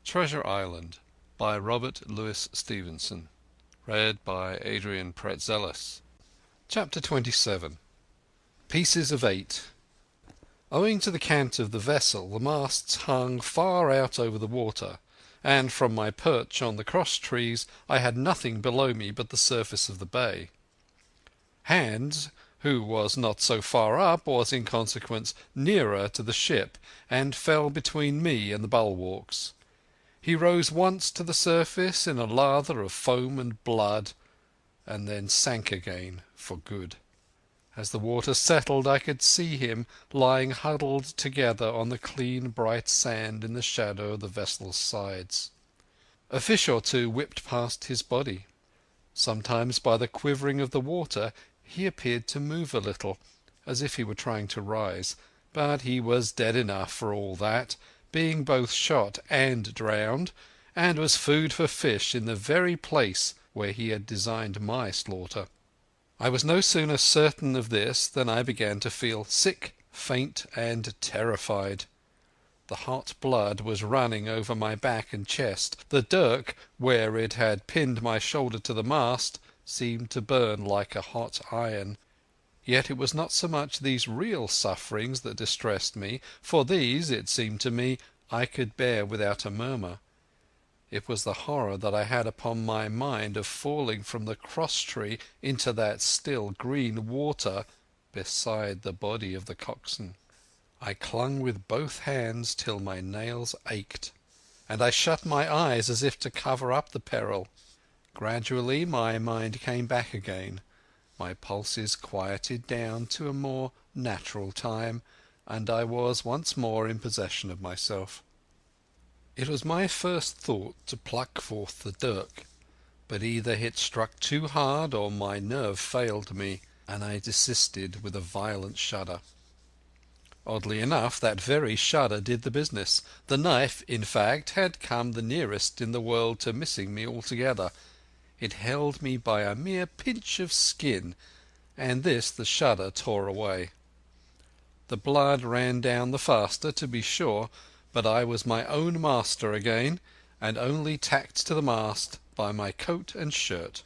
Treasure Island by Robert Louis Stevenson. Read by Adrian Pretzelis. Chapter 27. Pieces of 8. Owing to the cant of the vessel, the masts hung far out over the water, and from my perch on the cross-trees I had nothing below me but the surface of the bay. Hans, who was not so far up, was in consequence nearer to the ship, and fell between me and the bulwarks. He rose once to the surface in a lather of foam and blood, and then sank again for good. As the water settled I could see him lying huddled together on the clean bright sand in the shadow of the vessel's sides. A fish or two whipped past his body. Sometimes by the quivering of the water he appeared to move a little, as if he were trying to rise, but he was dead enough for all that, being both shot and drowned, and was food for fish in the very place where he had designed my slaughter. I was no sooner certain of this than I began to feel sick, faint, and terrified. The hot blood was running over my back and chest. The dirk, where it had pinned my shoulder to the mast, seemed to burn like a hot iron. Yet it was not so much these real sufferings that distressed me, for these, it seemed to me, I could bear without a murmur. It was the horror that I had upon my mind of falling from the cross-tree into that still green water beside the body of the coxswain. I clung with both hands till my nails ached, and I shut my eyes as if to cover up the peril. Gradually my mind came back again. My pulses quieted down to a more natural time, and I was once more in possession of myself. It was my first thought to pluck forth the dirk, but either it struck too hard or my nerve failed me, and I desisted with a violent shudder. Oddly enough, that very shudder did the business. The knife, in fact, had come the nearest in the world to missing me altogether. It held me by a mere pinch of skin, and this the shudder tore away. The blood ran down the faster, to be sure, but I was my own master again, and only tacked to the mast by my coat and shirt.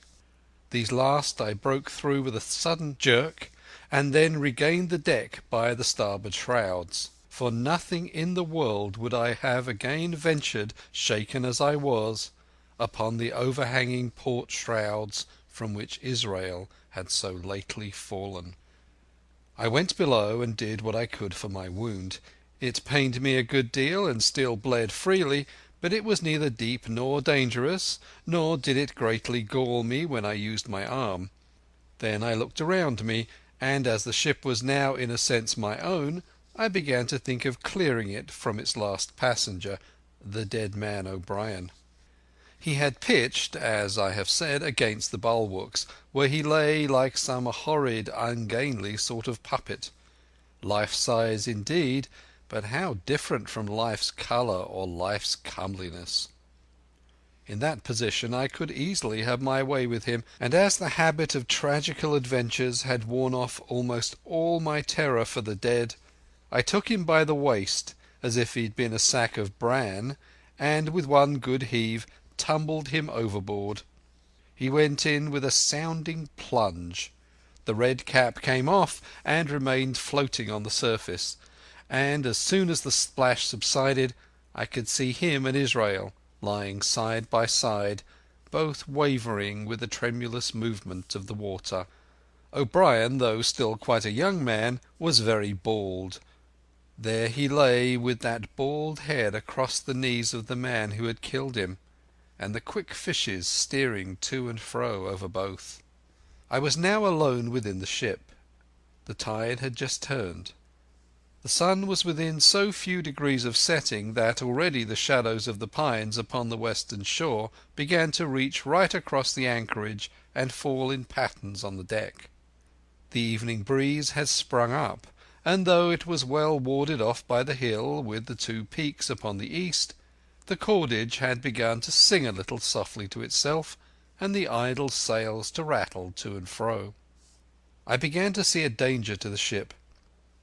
These last I broke through with a sudden jerk, and then regained the deck by the starboard shrouds. For nothing in the world would I have again ventured, shaken as I was, upon the overhanging port shrouds from which Israel had so lately fallen. I went below and did what I could for my wound. It pained me a good deal and still bled freely, but it was neither deep nor dangerous, nor did it greatly gall me when I used my arm. Then I looked around me, and as the ship was now in a sense my own, I began to think of clearing it from its last passenger, the dead man O'Brien. He had pitched, as I have said, against the bulwarks, where he lay like some horrid, ungainly sort of puppet. Life-size indeed, but how different from life's colour or life's comeliness. In that position I could easily have my way with him, and as the habit of tragical adventures had worn off almost all my terror for the dead, I took him by the waist as if he'd been a sack of bran, and with one good heave tumbled him overboard. He went in with a sounding plunge. The red cap came off and remained floating on the surface, and as soon as the splash subsided I could see him and Israel lying side by side, both wavering with the tremulous movement of the water. O'Brien, though still quite a young man, was very bald. There he lay with that bald head across the knees of the man who had killed him, and the quick fishes steering to and fro over both. I was now alone within the ship. The tide had just turned. The sun was within so few degrees of setting that already the shadows of the pines upon the western shore began to reach right across the anchorage and fall in patterns on the deck. The evening breeze had sprung up, and though it was well warded off by the hill with the two peaks upon the east, the cordage had begun to sing a little softly to itself, and the idle sails to rattle to and fro. I began to see a danger to the ship.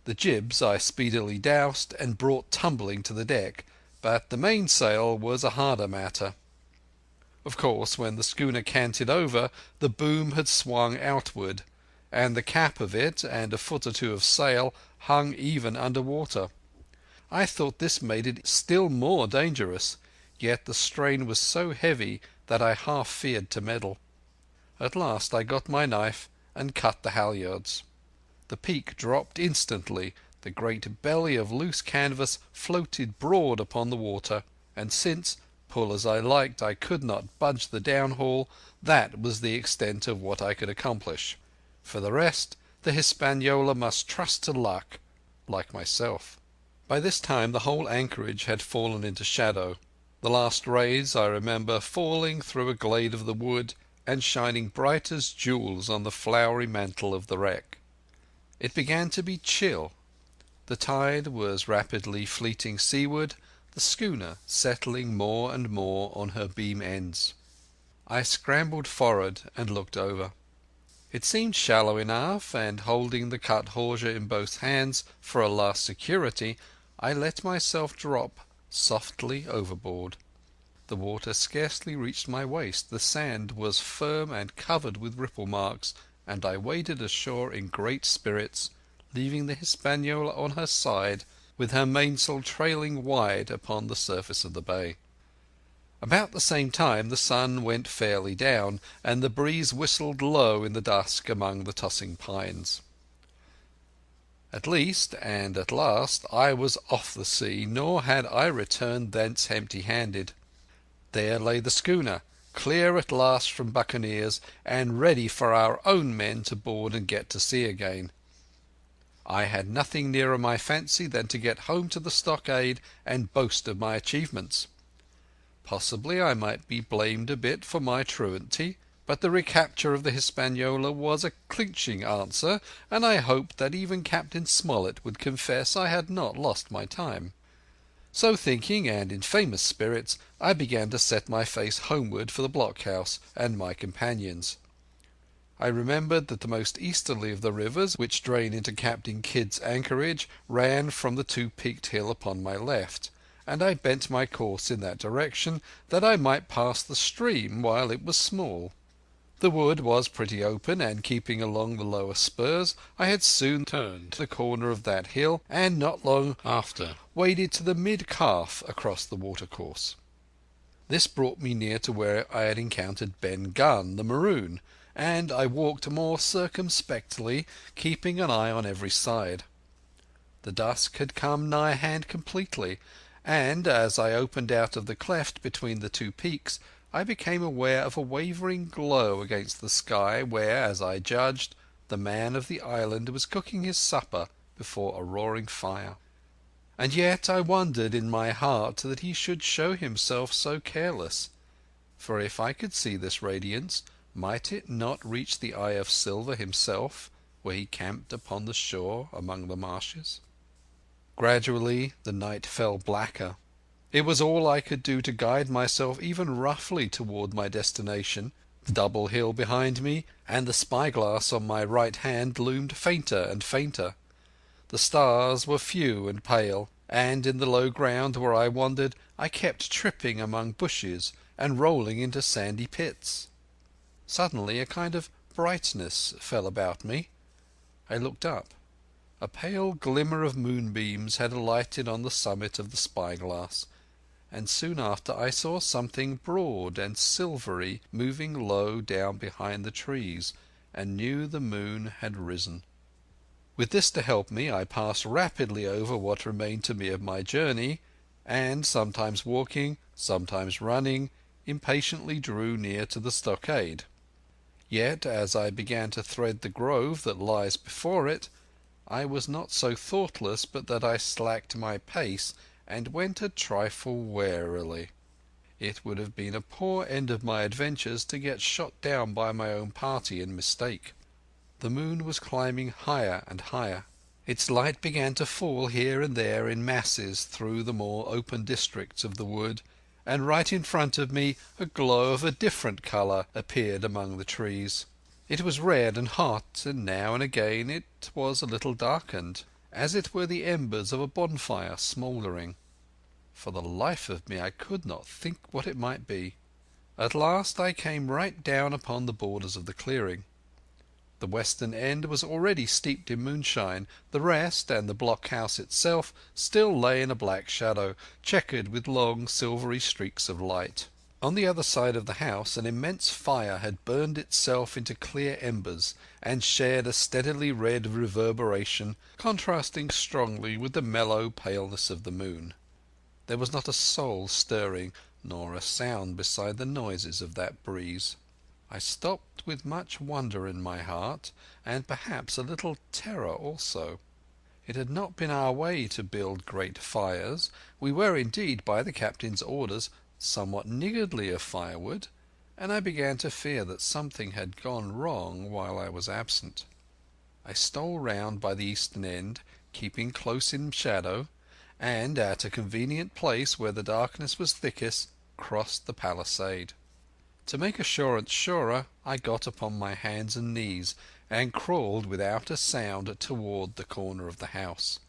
The jibs I speedily doused and brought tumbling to the deck, but the mainsail was a harder matter. Of course, when the schooner canted over, the boom had swung outward, and the cap of it and a foot or two of sail hung even under water. I thought this made it still more dangerous, yet the strain was so heavy that I half feared to meddle. At last I got my knife and cut the halyards. The peak dropped instantly, the great belly of loose canvas floated broad upon the water, and since, pull as I liked, I could not budge the downhaul, that was the extent of what I could accomplish. For the rest, the Hispaniola must trust to luck, like myself. By this time the whole anchorage had fallen into shadow. The last rays, I remember, falling through a glade of the wood and shining bright as jewels on the flowery mantle of the wreck. It began to be chill. The tide was rapidly fleeting seaward, the schooner settling more and more on her beam ends. I scrambled forward and looked over. It seemed shallow enough, and holding the cut hawser in both hands for a last security, I let myself drop softly overboard. The water scarcely reached my waist, the sand was firm and covered with ripple marks, and I waded ashore in great spirits, leaving the Hispaniola on her side, with her mainsail trailing wide upon the surface of the bay. About the same time the sun went fairly down, and the breeze whistled low in the dusk among the tossing pines. At least, and at last, I was off the sea, nor had I returned thence empty-handed. There lay the schooner, clear at last from buccaneers, and ready for our own men to board and get to sea again. I had nothing nearer my fancy than to get home to the stockade and boast of my achievements. Possibly I might be blamed a bit for my truancy, but the recapture of the Hispaniola was a clinching answer, and I hoped that even Captain Smollett would confess I had not lost my time. So thinking, and in famous spirits, I began to set my face homeward for the blockhouse and my companions. I remembered that the most easterly of the rivers which drain into Captain Kidd's anchorage ran from the two-peaked hill upon my left, and I bent my course in that direction, that I might pass the stream while it was small. The wood was pretty open, and keeping along the lower spurs, I had soon turned the corner of that hill, and not long after waded to the mid-calf across the watercourse. This brought me near to where I had encountered Ben Gunn, the Maroon, and I walked more circumspectly, keeping an eye on every side. The dusk had come nigh hand completely, and as I opened out of the cleft between the two peaks, I became aware of a wavering glow against the sky where, as I judged, the man of the island was cooking his supper before a roaring fire. And yet I wondered in my heart that he should show himself so careless, for if I could see this radiance, might it not reach the eye of Silver himself, where he camped upon the shore among the marshes? Gradually the night fell blacker. It was all I could do to guide myself even roughly toward my destination. The double hill behind me and the spyglass on my right hand loomed fainter and fainter. The stars were few and pale, and in the low ground where I wandered I kept tripping among bushes and rolling into sandy pits. Suddenly a kind of brightness fell about me. I looked up. A pale glimmer of moonbeams had alighted on the summit of the spyglass, and soon after I saw something broad and silvery moving low down behind the trees, and knew the moon had risen. With this to help me I passed rapidly over what remained to me of my journey, and, sometimes walking, sometimes running, impatiently drew near to the stockade. Yet as I began to thread the grove that lies before it, I was not so thoughtless but that I slacked my pace and went a trifle warily. It would have been a poor end of my adventures to get shot down by my own party in mistake. The moon was climbing higher and higher. Its light began to fall here and there in masses through the more open districts of the wood, and right in front of me a glow of a different colour appeared among the trees. It was red and hot, and now and again it was a little darkened, as it were the embers of a bonfire smouldering. For the life of me I could not think what it might be. At last I came right down upon the borders of the clearing. The western end was already steeped in moonshine. The rest, and the blockhouse itself, still lay in a black shadow, checkered with long silvery streaks of light. On the other side of the house an immense fire had burned itself into clear embers, and shed a steadily red reverberation, contrasting strongly with the mellow paleness of the moon. There was not a soul stirring, nor a sound beside the noises of that breeze. I stopped with much wonder in my heart, and perhaps a little terror also. It had not been our way to build great fires. We were indeed, by the captain's orders, somewhat niggardly of firewood, and I began to fear that something had gone wrong while I was absent. I stole round by the eastern end, keeping close in shadow, and at a convenient place where the darkness was thickest, crossed the palisade. To make assurance surer, I got upon my hands and knees and crawled without a sound toward the corner of the house.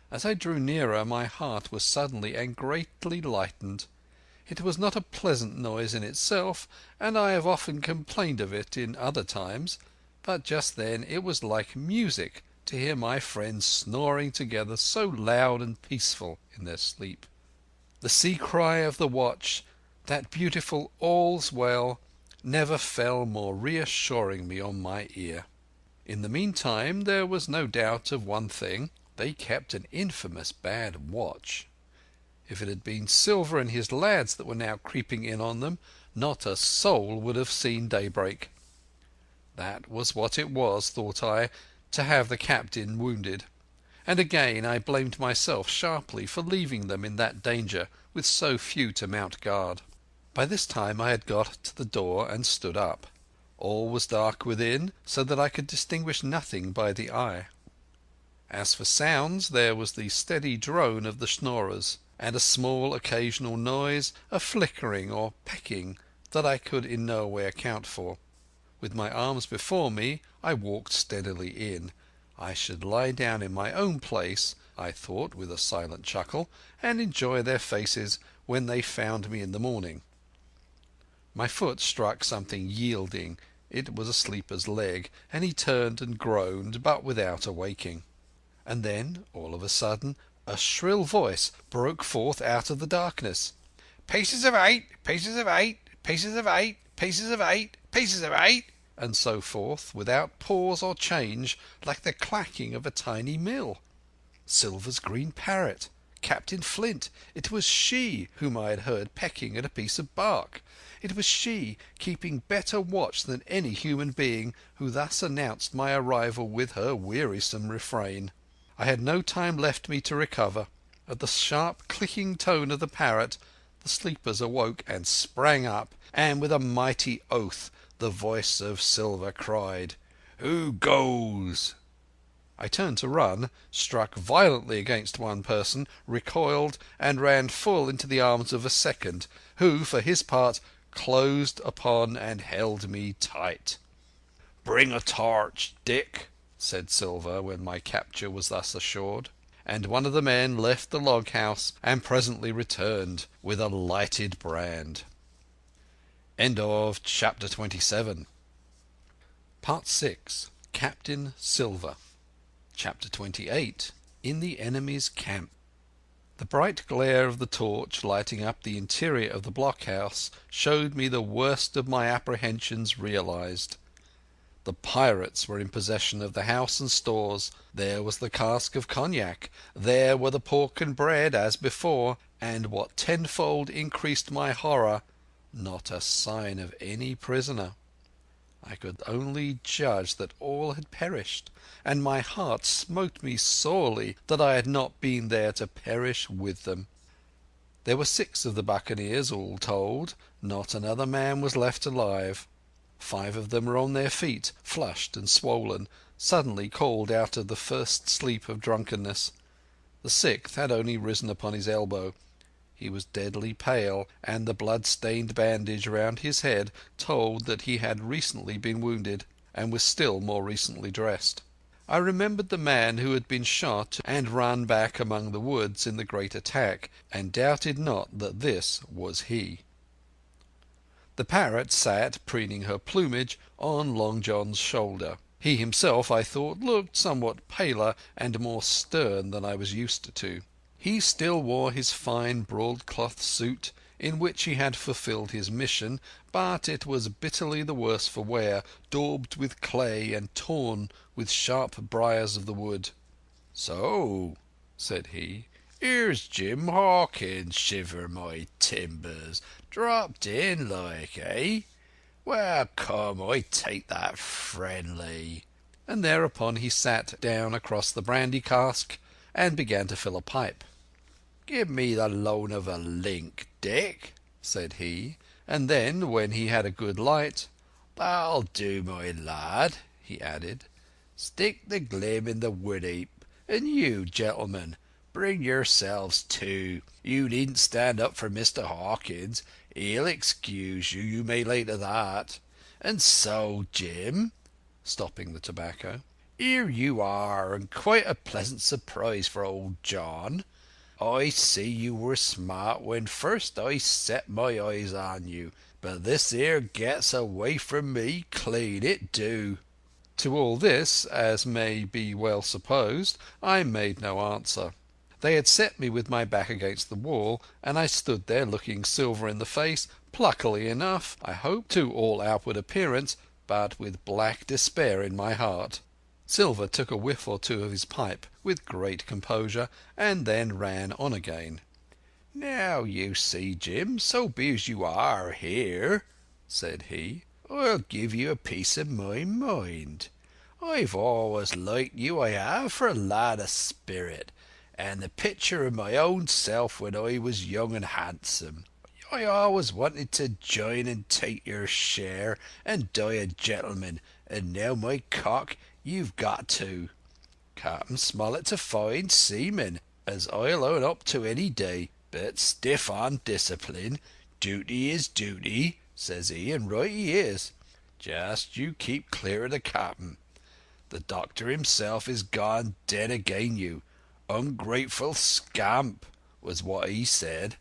As I drew nearer my heart was suddenly and greatly lightened. It was not a pleasant noise in itself, and I have often complained of it in other times, but just then it was like music to hear my friends snoring together so loud and peaceful in their sleep. The sea-cry of the watch, that beautiful "All's well," never fell more reassuringly on my ear. In the meantime there was no doubt of one thing: they kept an infamous bad watch. If it had been Silver and his lads that were now creeping in on them, not a soul would have seen daybreak. That was what it was, thought I, to have the captain wounded, and again I blamed myself sharply for leaving them in that danger with so few to mount guard. By this time I had got to the door and stood up. All was dark within, so that I could distinguish nothing by the eye. As for sounds, there was the steady drone of the schnorrers, and a small occasional noise, a flickering or pecking, that I could in no way account for. With my arms before me I walked steadily in. I should lie down in my own place, I thought with a silent chuckle, and enjoy their faces when they found me in the morning. My foot struck something yielding. It was a sleeper's leg, and he turned and groaned, but without awaking. And then, all of a sudden, a shrill voice broke forth out of the darkness. "Pieces of 8, pieces of 8, pieces of 8, pieces of 8, pieces of 8," and so forth, without pause or change, like the clacking of a tiny mill. Silver's green parrot! Captain Flint! It was she whom I had heard pecking at a piece of bark. It was she, keeping better watch than any human being, who thus announced my arrival with her wearisome refrain. I had no time left me to recover. At the sharp clicking tone of the parrot the sleepers awoke and sprang up, and with a mighty oath the voice of Silver cried, "Who goes?" I turned to run, struck violently against one person, recoiled, and ran full into the arms of a second, who, for his part, closed upon and held me tight. "Bring a torch, Dick," said Silver, when my capture was thus assured. And one of the men left the log house and presently returned with a lighted brand. Chapter 27. Part 6. Captain Silver. Chapter 28. In the enemy's camp. The bright glare of the torch lighting up the interior of the blockhouse showed me the worst of my apprehensions realized. The pirates were in possession of the house and stores. There was the cask of cognac. There were the pork and bread as before, and what tenfold increased my horror, not a sign of any prisoner. I could only judge that all had perished, and my heart smote me sorely that I had not been there to perish with them. There were 6 of the buccaneers, all told. Not another man was left alive. 5 of them were on their feet, flushed and swollen, suddenly called out of the first sleep of drunkenness. The 6th had only risen upon his elbow. He was deadly pale, and the blood-stained bandage round his head told that he had recently been wounded, and was still more recently dressed. I remembered the man who had been shot and run back among the woods in the great attack, and doubted not that this was he. The parrot sat, preening her plumage, on Long John's shoulder. He himself, I thought, looked somewhat paler and more stern than I was used to. He still wore his fine broadcloth suit, in which he had fulfilled his mission, but it was bitterly the worse for wear, daubed with clay and torn with sharp briars of the wood. "So," said he, "here's Jim Hawkins, shiver my timbers. Dropped in like, eh? Well, come, I take that friendly." And thereupon he sat down across the brandy cask and began to fill a pipe. "Give me the loan of a link, Dick," said he, and then, when he had a good light, "That'll do, my lad," he added. "Stick the glim in the wood heap, and you, gentlemen, bring yourselves to. You needn't stand up for Mr. Hawkins. He'll excuse you, you may lay to that. And so, Jim," stopping the tobacco, "here you are, and quite a pleasant surprise for old John. I see you were smart when first I set my eyes on you, but this here gets away from me clean, it do." To all this, as may be well supposed, I made no answer. They had set me with my back against the wall, and I stood there looking Silver in the face, pluckily enough, I hope, to all outward appearance, but with black despair in my heart. Silver took a whiff or two of his pipe with great composure, and then ran on again. "Now you see, Jim, so be as you are here," said he, "I'll give you a piece of my mind. I've always liked you, I have, for a lad of spirit, and the picture of my own self when I was young and handsome. I always wanted to join and take your share and die a gentleman, and now, my cock, you've got to. Captain Smollett's a fine seaman, as I'll own up to any day, but stiff on discipline. Duty is duty, says he, and right he is. Just you keep clear of the captain. The doctor himself is gone dead again you. Ungrateful scamp, was what he said.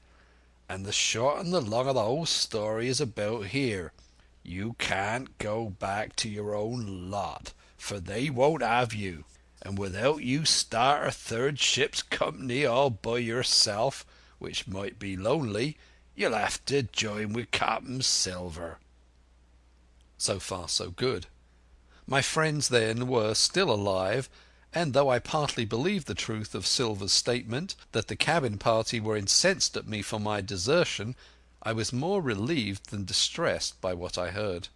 And the short and the long of the whole story is about here. You can't go back to your own lot, for they won't have you. And without you start a third ship's company all by yourself, which might be lonely, you'll have to join with Captain Silver." So far so good. My friends then were still alive, and though I partly believed the truth of Silver's statement that the cabin party were incensed at me for my desertion, I was more relieved than distressed by what I heard.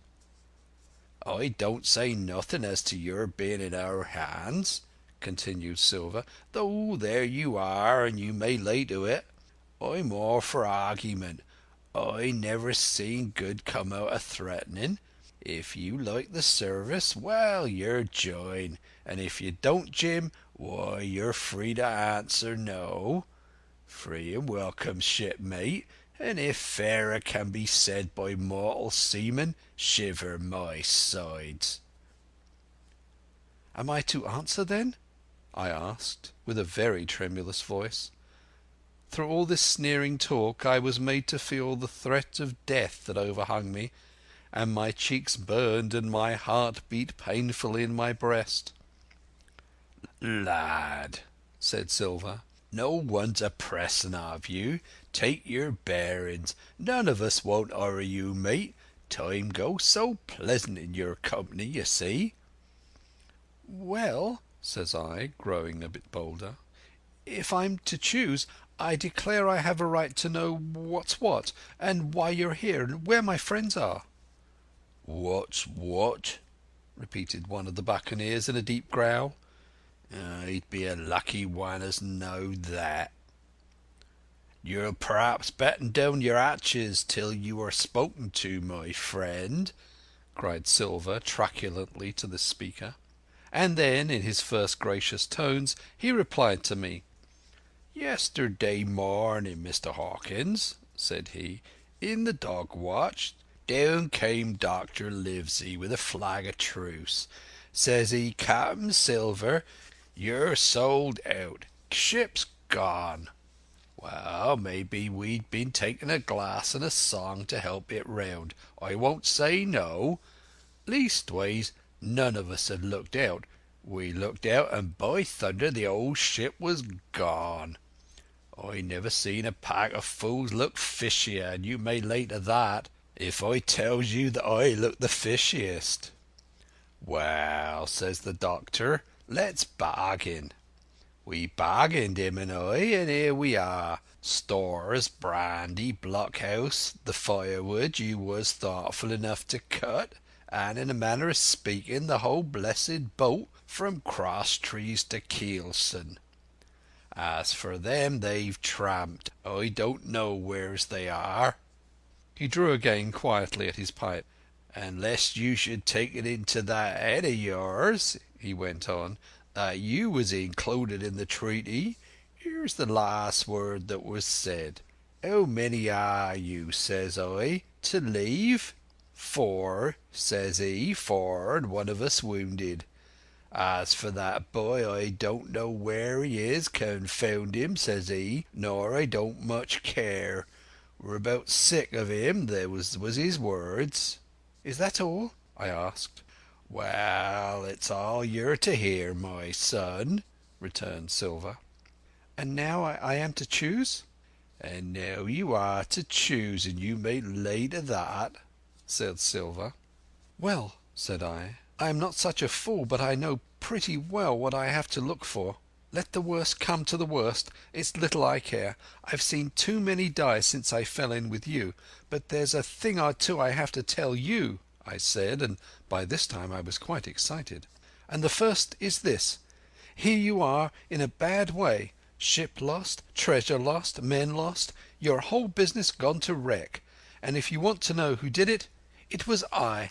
"I don't say nothing as to your being in our hands," continued Silver, "though there you are, and you may lay to it. I'm all for argument. I never seen good come out of threatening. If you like the service, well, you're join, and if you don't, Jim, why, you're free to answer no. Free and welcome, shipmate, and if fairer can be said by mortal seamen, shiver my sides." "Am I to answer, then?" I asked, with a very tremulous voice. Through all this sneering talk I was made to feel the threat of death that overhung me, and my cheeks burned and my heart beat painfully in my breast. "Lad," said Silver, "no one's a pressing of you. Take your bearings. None of us won't hurry you, mate. Time goes so pleasant in your company, you see." "Well," says I, growing a bit bolder, "if I'm to choose, I declare I have a right to know what's what, and why you're here, and where my friends are." "What's what?" repeated one of the buccaneers in a deep growl. "I'd be a lucky one as knowed that." "You'll perhaps batten down your hatches till you are spoken to, my friend," cried Silver truculently to the speaker. And then, in his first gracious tones, he replied to me. "Yesterday morning, Mr. Hawkins," said he, "in the dog watch, down came Dr. Livesey with a flag of truce, Says he, Captain Silver, you're sold out. Ship's gone. Well, maybe we'd been taking a glass and a song to help it round. I won't say no. Leastways, none of us had looked out. We looked out, and by thunder, the old ship was gone. I never seen a pack of fools look fishier, and you may lay to that, if I tells you that I look the fishiest. Well, says the doctor, let's bargain. We bargained, him and I, and here we are. Stores, brandy, blockhouse, the firewood you was thoughtful enough to cut, and in a manner of speaking, the whole blessed boat from Crosstrees to Keelson. As for them, they've tramped. I don't know wheres they are. He drew again quietly at his pipe. And lest you should take it into that head of yours, he went on, that you was included in the treaty, here's the last word that was said. How many are you, says I, to leave? 4, says he, 4 and one of us wounded. As for that boy, I don't know where he is, confound him, says he, nor I don't much care. We're about sick of him, there was his words. Is that all? I asked. Well, it's all you're to hear, my son, returned Silver. And now I am to choose? And now you are to choose, and you may lay to that, said Silver. Well, said I am not such a fool, but I know pretty well what I have to look for. Let the worst come to the worst. It's little I care. I've seen too many die since I fell in with you. But there's a thing or two I have to tell you, I said, and by this time I was quite excited. And the first is this. Here you are in a bad way. Ship lost, treasure lost, men lost, your whole business gone to wreck. And if you want to know who did it, it was I.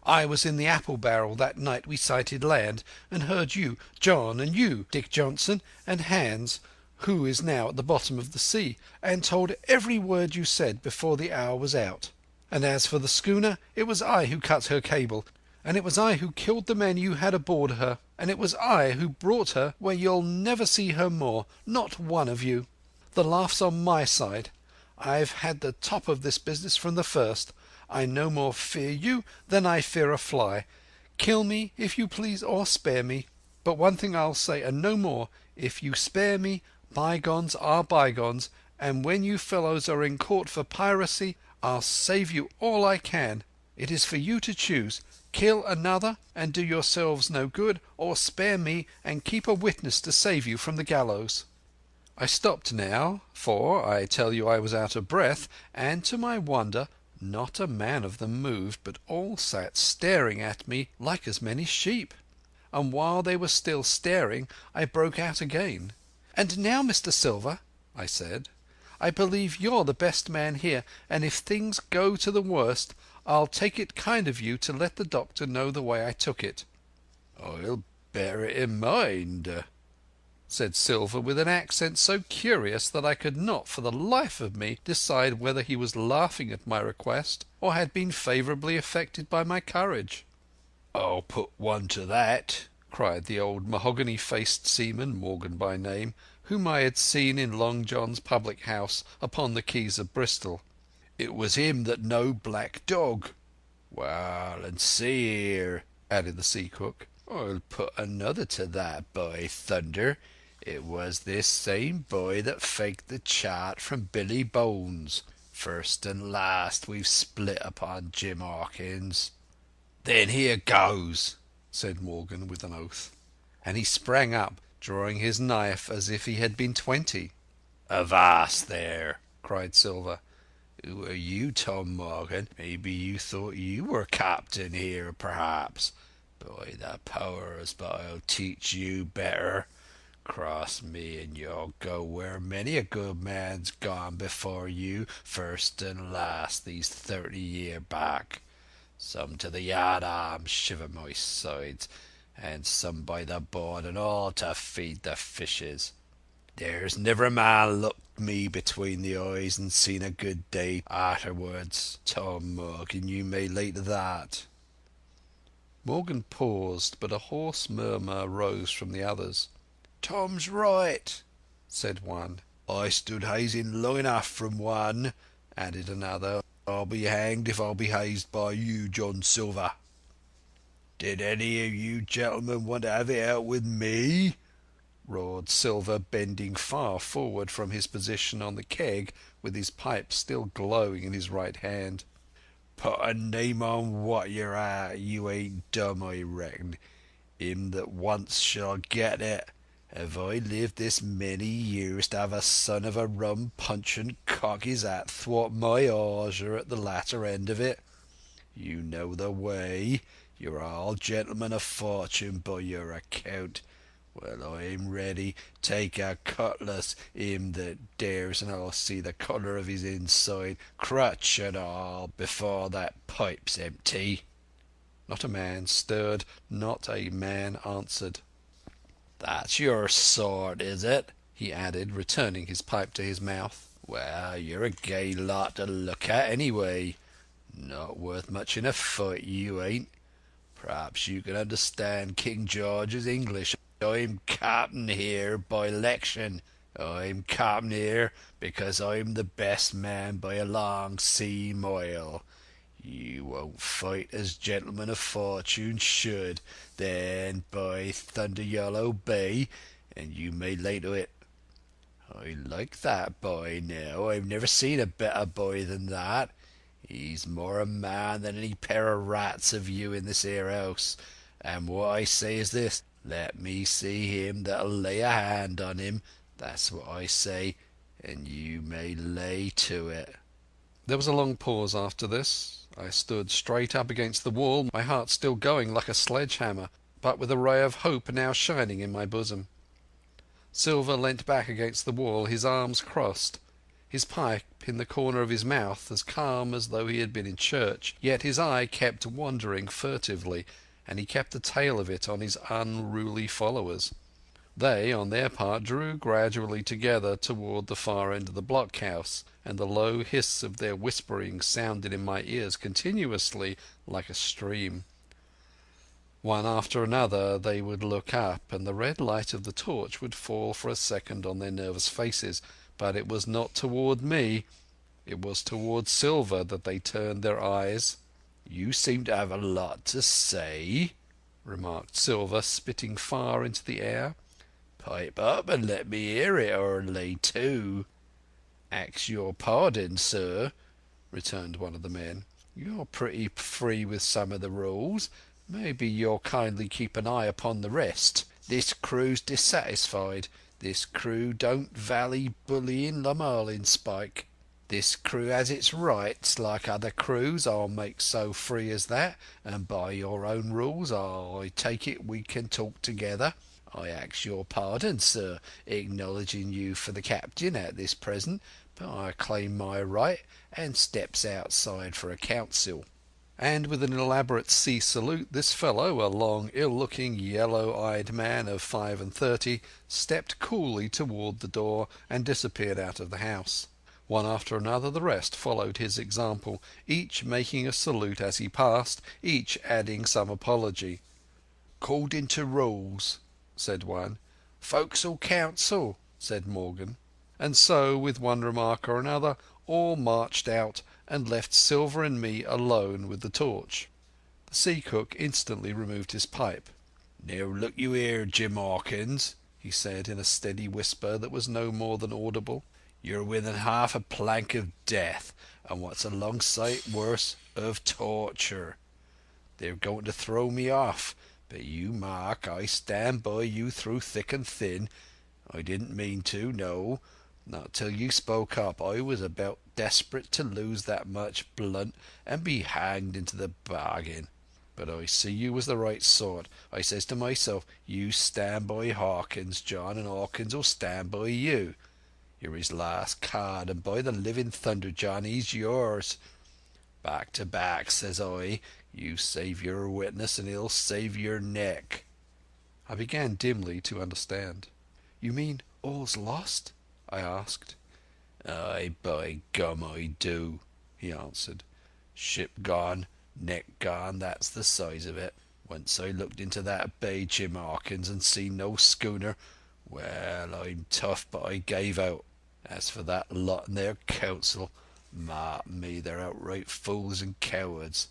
I was in the apple barrel that night we sighted land, and heard you, John, and you, Dick Johnson, and Hans, who is now at the bottom of the sea, and told every word you said before the hour was out. And as for the schooner, it was I who cut her cable, and it was I who killed the men you had aboard her, and it was I who brought her where you'll never see her more, not one of you. The laugh's on my side. I've had the top of this business from the first. I no more fear you than I fear a fly. Kill me, if you please, or spare me. But one thing I'll say, and no more. If you spare me, bygones are bygones, and when you fellows are in court for piracy, I'll save you all I can. It is for you to choose. Kill another and do yourselves no good, or spare me and keep a witness to save you from the gallows. I stopped now, for I tell you I was out of breath, and to my wonder not a man of them moved, but all sat staring at me like as many sheep. And while they were still staring, I broke out again. "And now, Mr. Silver," I said, "I believe you're the best man here, and if things go to the worst, I'll take it kind of you to let the doctor know the way I took it." "I'll bear it in mind," said Silver with an accent so curious that I could not for the life of me decide whether he was laughing at my request or had been favourably affected by my courage. "I'll put one to that," cried the old mahogany-faced seaman, Morgan by name, whom I had seen in Long John's public house upon the quays of Bristol. "It was him that knowed Black Dog. Well, and see here," added the sea cook, "I'll put another to that, by thunder. It was this same boy that faked the chart from Billy Bones. First and last we've split upon Jim Hawkins." "Then here goes," said Morgan with an oath. And he sprang up, drawing his knife as if he had been 20. "Avast there!" cried Silver. "Who are you, Tom Morgan? Maybe you thought you were captain here, perhaps. By the powers, but I'll teach you better. Cross me, and you'll go where many a good man's gone before you, first and last, these 30 year back. Some to the yard arms, shiver my sides, and some by the board, and all to feed the fishes. There's never a man looked me between the eyes and seen a good day afterwards. Tom Morgan, you may lay to that." Morgan paused, but a hoarse murmur rose from the others. "Tom's right," said one. "I stood hazing long enough from one," added another. "I'll be hanged if I'll be hazed by you, John Silver." "Did any of you gentlemen want to have it out with me?" roared Silver, bending far forward from his position on the keg, with his pipe still glowing in his right hand. "Put a name on what you're at. You ain't dumb, I reckon. Him that once shall get it. Have I lived this many years to have a son of a rum punch and cock his hat thwart my hawser at the latter end of it? You know the way. You're all gentlemen of fortune by your account. Well, I'm ready. Take a cutlass, him that dares, and I'll see the colour of his inside, crutch and all, before that pipe's empty." Not a man stirred, not a man answered. "That's your sort, is it?" he added, returning his pipe to his mouth. "Well, you're a gay lot to look at, anyway. Not worth much in a fight, you ain't. Perhaps you can understand King George's English. I'm captain here by election. I'm captain here because I'm the best man by a long sea mile. You won't fight as gentlemen of fortune should. Then, by thunder, you'll obey, and you may lay to it. I like that boy now. I've never seen a better boy than that. He's more a man than any pair of rats of you in this here house. And what I say is this: let me see him that'll lay a hand on him. That's what I say, and you may lay to it." There was a long pause after this. I stood straight up against the wall, my heart still going like a sledge-hammer, but with a ray of hope now shining in my bosom. Silver leant back against the wall, his arms crossed, his pipe in the corner of his mouth, as calm as though he had been in church, yet his eye kept wandering furtively, and he kept the tail of it on his unruly followers. They, on their part, drew gradually together toward the far end of the blockhouse, and the low hiss of their whispering sounded in my ears continuously like a stream. One after another they would look up, and the red light of the torch would fall for a second on their nervous faces, but it was not toward me, it was toward Silver that they turned their eyes. "You seem to have a lot to say," remarked Silver, spitting far into the air. "Pipe up and let me hear it, or lay to." "Ax your pardon, sir," returned one of the men. "You're pretty free with some of the rules. Maybe you'll kindly keep an eye upon the rest. This crew's dissatisfied. This crew don't vally bullying the marlinspike. This crew has its rights, like other crews. I'll make so free as that, and by your own rules I take it we can talk together. I ask your pardon, sir, acknowledging you for the captain at this present, but I claim my right, and steps outside for a council." And with an elaborate sea salute, this fellow, a long, ill-looking, yellow-eyed man of 35, stepped coolly toward the door and disappeared out of the house. One after another the rest followed his example, each making a salute as he passed, each adding some apology. "According to rules," said one. "Forecastle council," said Morgan. And so, with one remark or another, all marched out and left Silver and me alone with the torch. The sea cook instantly removed his pipe. "Now look you here, Jim Hawkins," he said in a steady whisper that was no more than audible. "You're within half a plank of death, and what's a long sight worse, of torture. They're going to throw me off, but you mark, I stand by you through thick and thin. I didn't mean to, no, not till you spoke up. I was about desperate to lose that much blunt and be hanged into the bargain. But I see you was the right sort. I says to myself, you stand by Hawkins, John, and Hawkins'll stand by you. You're his last card, and by the living thunder, John, he's yours. Back to back, says I. You save your witness, and he'll save your neck." I began dimly to understand. "You mean all's lost?" I asked. "Aye, by gum, I do," he answered. "Ship gone, neck gone, that's the size of it. Once I looked into that bay, Jim Hawkins, and seen no schooner. Well, I'm tough, but I gave out. As for that lot in their council, mark me, they're outright fools and cowards.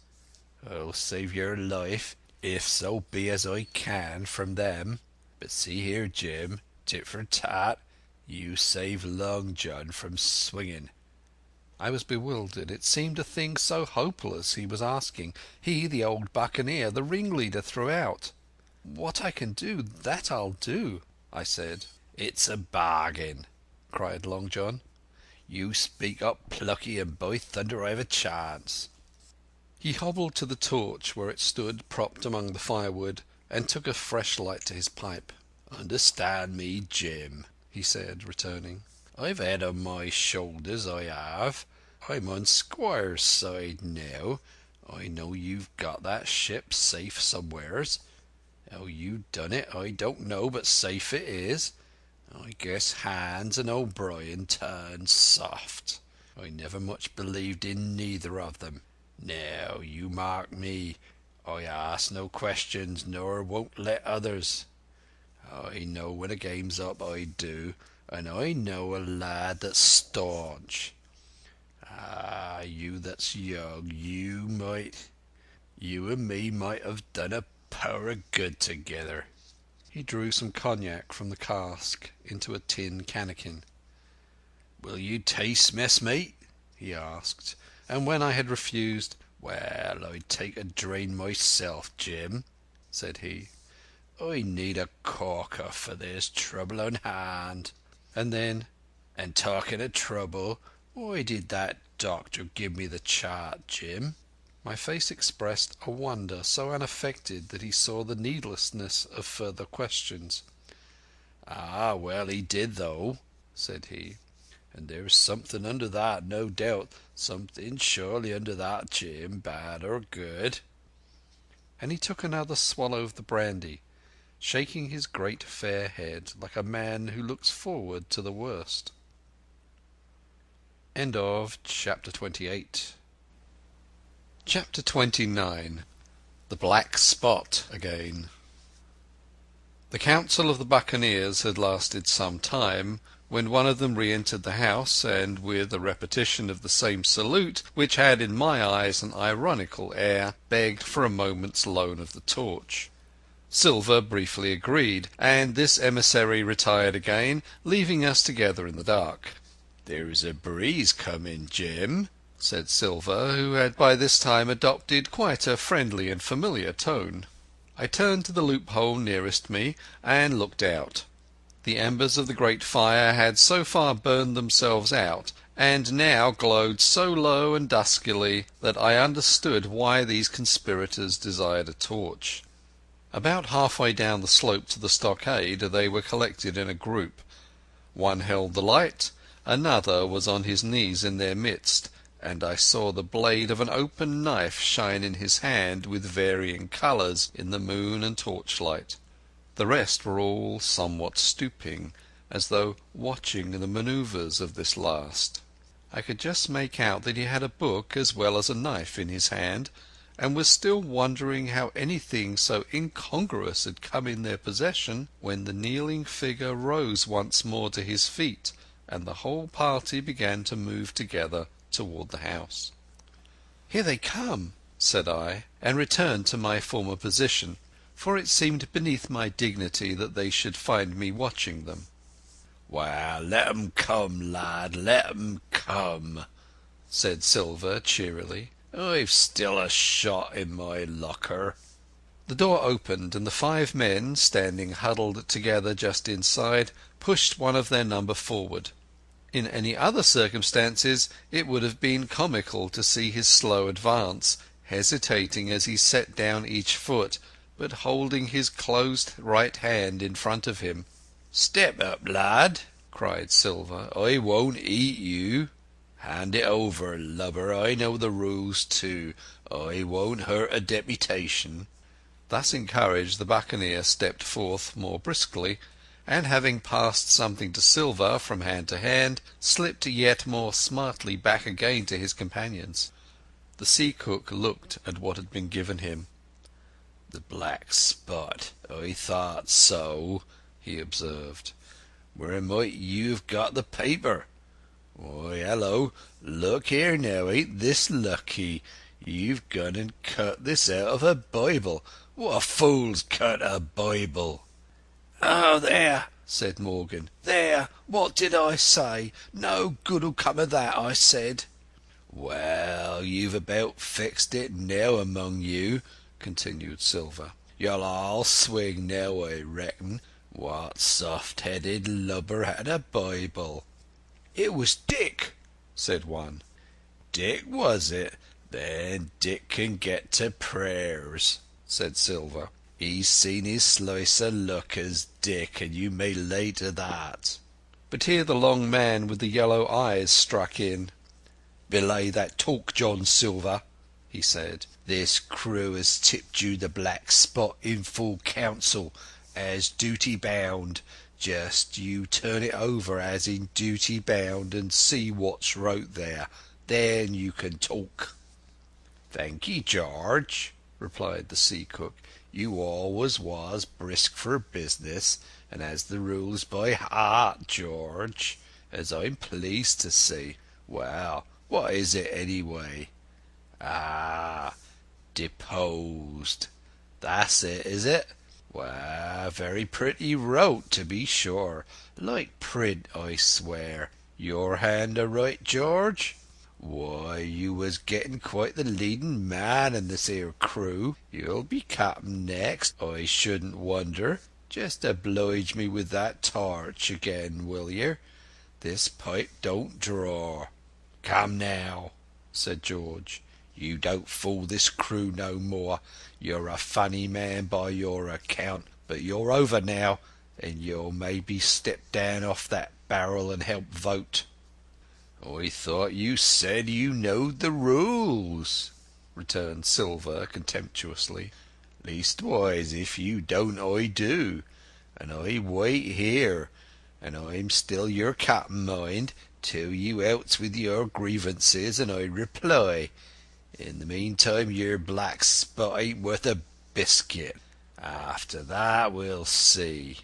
I'll save your life, if so be as I can, from them. But see here, Jim, tit for tat, you save Long John from swinging." I was bewildered. It seemed a thing so hopeless he was asking. He, the old buccaneer, the ringleader throughout. "What I can do, that I'll do," I said. "It's a bargain," cried Long John. "You speak up plucky, and by thunder I've a chance." He hobbled to the torch where it stood propped among the firewood, and took a fresh light to his pipe. "Understand me, Jim," he said, returning. "I've head on my shoulders, I have. I'm on Squire's side now. I know you've got that ship safe somewheres. How you done it I don't know, but safe it is. I guess Hans and O'Brien turned soft. I never much believed in neither of them. Now, you mark me, I ask no questions, nor won't let others. I know when a game's up, I do, and I know a lad that's staunch. Ah, you that's young, you and me might have done a power of good together." He drew some cognac from the cask into a tin cannikin. "Will you taste, messmate?" he asked, and when I had refused, "Well, I'd take a drain myself, Jim," said he. "I need a corker, for there's trouble on hand." And then, "And talking of trouble, why did that doctor give me the chart, Jim?" My face expressed a wonder so unaffected that he saw the needlessness of further questions. "Ah, well, he did, though," said he. "And there's something under that, no doubt. Something surely under that, Jim, bad or good." And he took another swallow of the brandy, shaking his great fair head like a man who looks forward to the worst. Chapter 28. Chapter 29. The Black Spot again. The council of the buccaneers had lasted some time, when one of them re-entered the house, and with a repetition of the same salute, which had in my eyes an ironical air, begged for a moment's loan of the torch. Silver briefly agreed, and this emissary retired again, leaving us together in the dark. "There's a breeze coming, Jim," said Silver, who had by this time adopted quite a friendly and familiar tone. I turned to the loophole nearest me and looked out. The embers of the great fire had so far burned themselves out, and now glowed so low and duskily, that I understood why these conspirators desired a torch. About halfway down the slope to the stockade they were collected in a group. One held the light, another was on his knees in their midst, and I saw the blade of an open knife shine in his hand with varying colours in the moon and torchlight. The rest were all somewhat stooping, as though watching the manoeuvres of this last. I could just make out that he had a book as well as a knife in his hand, and was still wondering how anything so incongruous had come in their possession, when the kneeling figure rose once more to his feet, and the whole party began to move together toward the house. "Here they come," said I, and returned to my former position, for it seemed beneath my dignity that they should find me watching them. "Well, let 'em come, lad, let 'em come," said Silver cheerily. "I've still a shot in my locker." The door opened, and the 5 men, standing huddled together just inside, pushed one of their number forward. In any other circumstances it would have been comical to see his slow advance, hesitating as he set down each foot, but holding his closed right hand in front of him. "Step up, lad," cried Silver. "I won't eat you. Hand it over, lubber. I know the rules too. I won't hurt a deputation." Thus encouraged, the buccaneer stepped forth more briskly, and having passed something to Silver from hand to hand, slipped yet more smartly back again to his companions. The sea cook looked at what had been given him. "The black spot. I thought so," he observed. "Where might you have got the paper? Why, hello, look here now, ain't this lucky? You've gone and cut this out of a Bible. What fool's cut a Bible?" "Oh, there," said Morgan. "There, what did I say? No good'll come of that, I said." "Well, you've about fixed it now among you," continued Silver. "You'll all swing now, I reckon. What soft-headed lubber had a Bible?" "It was Dick," said one. "Dick, was it? Then Dick can get to prayers," said Silver. "He's seen his slice o' luck as Dick, and you may lay to that." But here the long man with the yellow eyes struck in. "Belay that talk, John Silver," he said. "This crew has tipped you the black spot in full council, as duty bound. Just you turn it over as in duty bound, and see what's wrote there. Then you can talk." "Thank ye, George," replied the sea cook. "You always was brisk for business, and has the rules by heart, George, as I'm pleased to see. Well, what is it anyway? Ah, deposed. That's it, is it? Well, very pretty wrote, to be sure. Like print, I swear. Your hand a right, George? Why, you was getting quite the leading man in this here crew. You'll be captain next, I shouldn't wonder. Just oblige me with that torch again, will yer? This pipe don't draw." "Come now," said George. "You don't fool this crew no more. You're a funny man by your account, but you're over now, and you'll maybe step down off that barrel and help vote." "I thought you said you knowed the rules," returned Silver contemptuously. "Leastwise, if you don't, I do, and I wait here, and I'm still your captain, mind, till you outs with your grievances and I reply. In the meantime, your black spot ain't worth a biscuit. After that we'll see."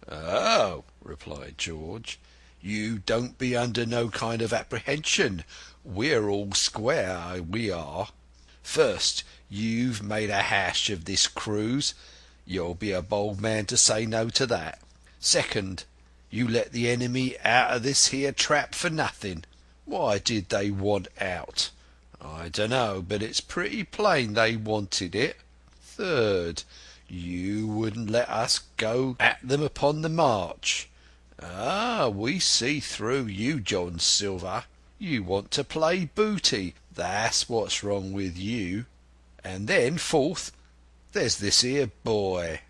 "Oh," replied George, "you don't be under no kind of apprehension. We're all square, we are. First, you've made a hash of this cruise. You'll be a bold man to say no to that. Second, you let the enemy out of this here trap for nothing. Why did they want out? I dunno, but it's pretty plain they wanted it. Third, you wouldn't let us go at them upon the march. Ah, we see through you, John Silver. You want to play booty. That's what's wrong with you. And then, fourth, there's this here boy."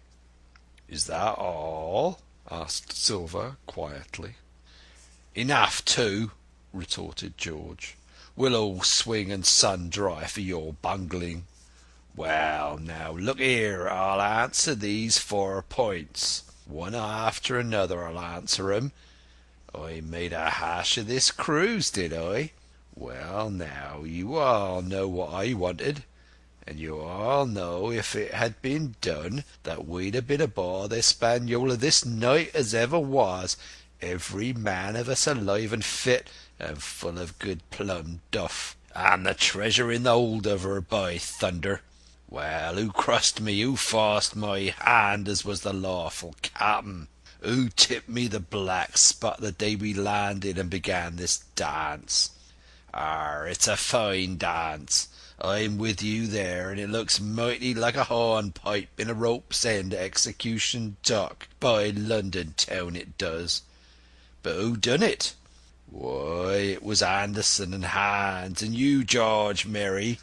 "Is that all?" asked Silver quietly. "Enough, too," retorted George. "We'll all swing and sun dry for your bungling. Well, now, look here, I'll answer these 4 points. One after another I'll answer 'em. I made a hash of this cruise, did I? Well, now, you all know what I wanted, and you all know if it had been done that we'd have been aboard the Hispaniola this night as ever was, every man of us alive and fit, and full of good plum duff, and the treasure in the hold of her, by thunder. Well, who crossed me, who forced my hand as was the lawful captain? Who tipped me the black spot the day we landed and began this dance? It's a fine dance. I'm with you there, and it looks mighty like a hornpipe in a rope's end at Execution Dock by London town, it does. But who done it? Why, it was Anderson and Hans, and you, George Merry,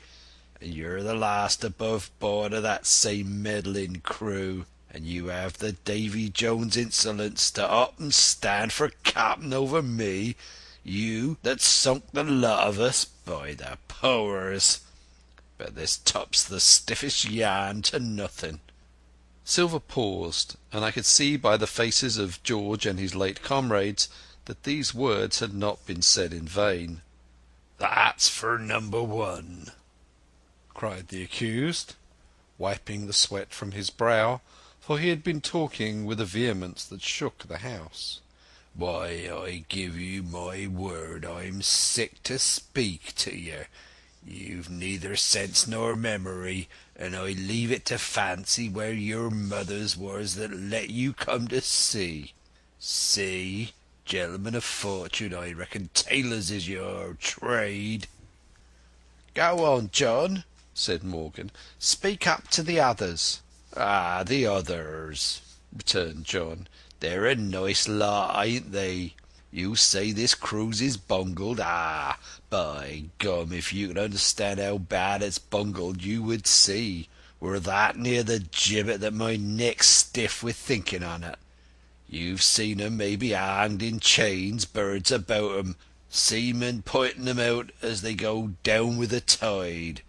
and you're the last above board of that same meddling crew, and you have the Davy Jones insolence to up and stand for captain over me, you that sunk the lot of us, by the powers! But this top's the stiffest yarn to nothing." Silver paused, and I could see by the faces of George and his late comrades that these words had not been said in vain. "That's for number 1," cried the accused. wiping the sweat from his brow, for he had been talking with a vehemence that shook the house. "Why, I give you my word I'm sick to speak to you. You've neither sense nor memory, and I leave it to fancy where your mother's was that let you come to sea. See, gentlemen of fortune, I reckon tailors is your trade." "Go on, John," said Morgan. "Speak up to the others." "Ah, the others," returned John. "They're a nice lot, ain't they? You say this cruise is bungled? Ah, by gum, if you could understand how bad it's bungled, you would see. We're that near the gibbet that my neck's stiff with thinking on it. You've seen 'em maybe hanged in chains, birds about 'em, seamen pointing 'em out as they go down with the tide.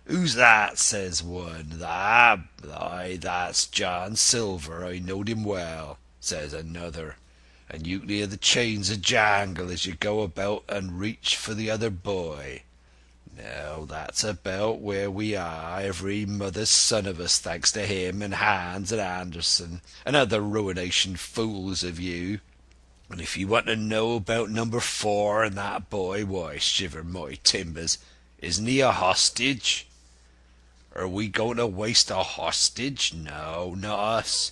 'Who's that?' says one. 'Aye, that's John Silver, I knowed him well,' says another. And you can hear the chains a jangle as you go about and reach for the other boy. Now that's about where we are, every mother's son of us, thanks to him and Hans and Anderson and other ruination fools of you. And if you want to know about number 4 and that boy, why, shiver my timbers, isn't he a hostage? Are we going to waste a hostage? No, not us.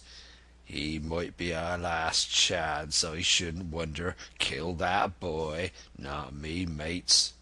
He might be our last chance, I shouldn't wonder. Kill that boy, not me, mates.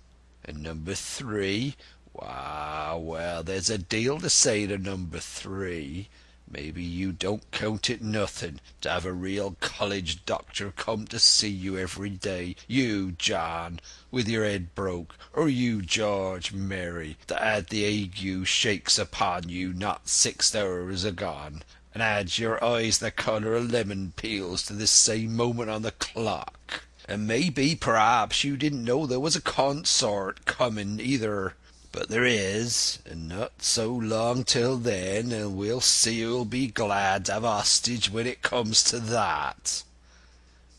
And number 3, well, there's a deal to say to number 3. Maybe you don't count it nothing to have a real college doctor come to see you every day. You, John, with your head broke, or you, George, Mary, that had the ague shakes upon you not 6 hours agone, and had your eyes the colour of lemon peels to this same moment on the clock. And maybe, perhaps, you didn't know there was a consort coming either. But there is, and not so long till then, and we'll see who'll be glad to have hostage when it comes to that.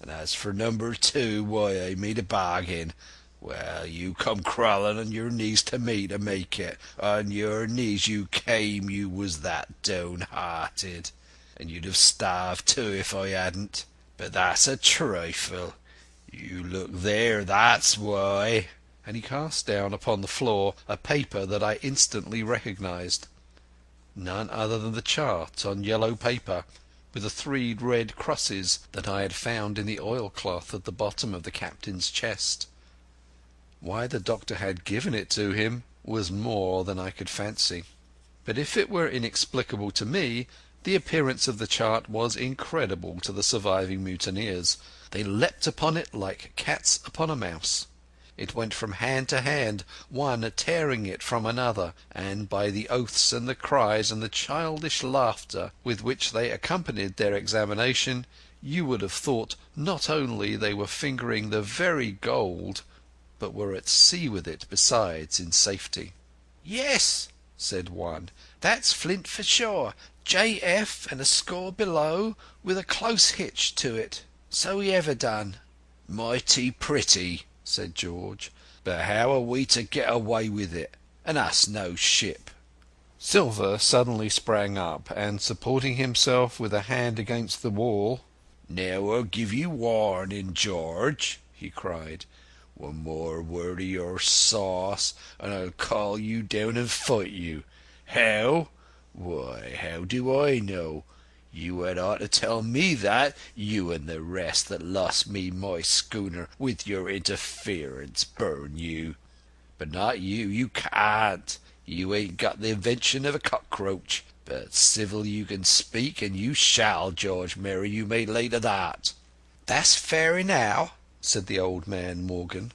And as for number 2, why, I made a bargain. Well, you come crawling on your knees to me to make it. On your knees you came, you was that downhearted. And you'd have starved too if I hadn't. But that's a trifle. You look there, that's why." And he cast down upon the floor a paper that I instantly recognized. None other than the chart on yellow paper, with the 3 red crosses that I had found in the oilcloth at the bottom of the captain's chest. Why the doctor had given it to him was more than I could fancy. But if it were inexplicable to me, the appearance of the chart was incredible to the surviving mutineers. They leapt upon it like cats upon a mouse. It went from hand to hand, one tearing it from another, and by the oaths and the cries and the childish laughter with which they accompanied their examination, you would have thought not only they were fingering the very gold, but were at sea with it besides in safety. "Yes," said one, "that's flint for sure. J.F. and a score below, with a close hitch to it. So he ever done." "Mighty pretty," said George, "but how are we to get away with it, and us no ship?" Silver suddenly sprang up, and supporting himself with a hand against the wall, "Now I'll give you warning, George," he cried. "One more word of your sauce, and I'll call you down and fight you. How? Why, how do I know? You had ought to tell me that, you and the rest that lost me my schooner with your interference, burn you. But not you, you can't. You ain't got the invention of a cockroach. But civil you can speak, and you shall, George Mary, you may lay to that." "That's fair enow," said the old man Morgan.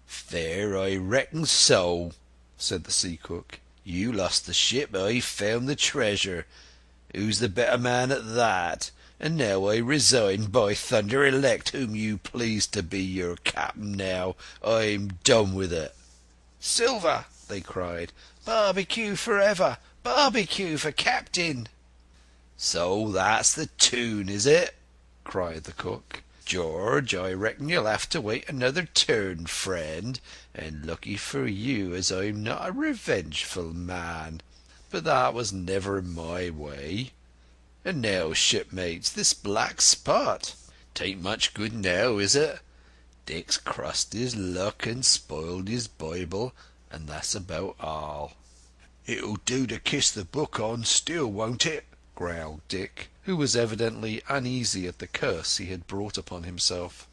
"Fair, I reckon so," said the sea cook. "You lost the ship, I found the treasure. Who's the better man at that? And now I resign, by thunder, elect whom you please to be your captain now. I'm done with it." "Silver!" they cried. "Barbecue for ever! Barbecue for captain!" "So that's the tune, is it?" cried the cook. "George, I reckon you'll have to wait another turn, friend, and lucky for you as I'm not a revengeful man. but that was never my way. And now, shipmates, this black spot. 'Tain't much good now, is it? Dick's crossed his luck and spoiled his Bible, and that's about all." "It'll do to kiss the book on still, won't it?" growled Dick, who was evidently uneasy at the curse he had brought upon himself.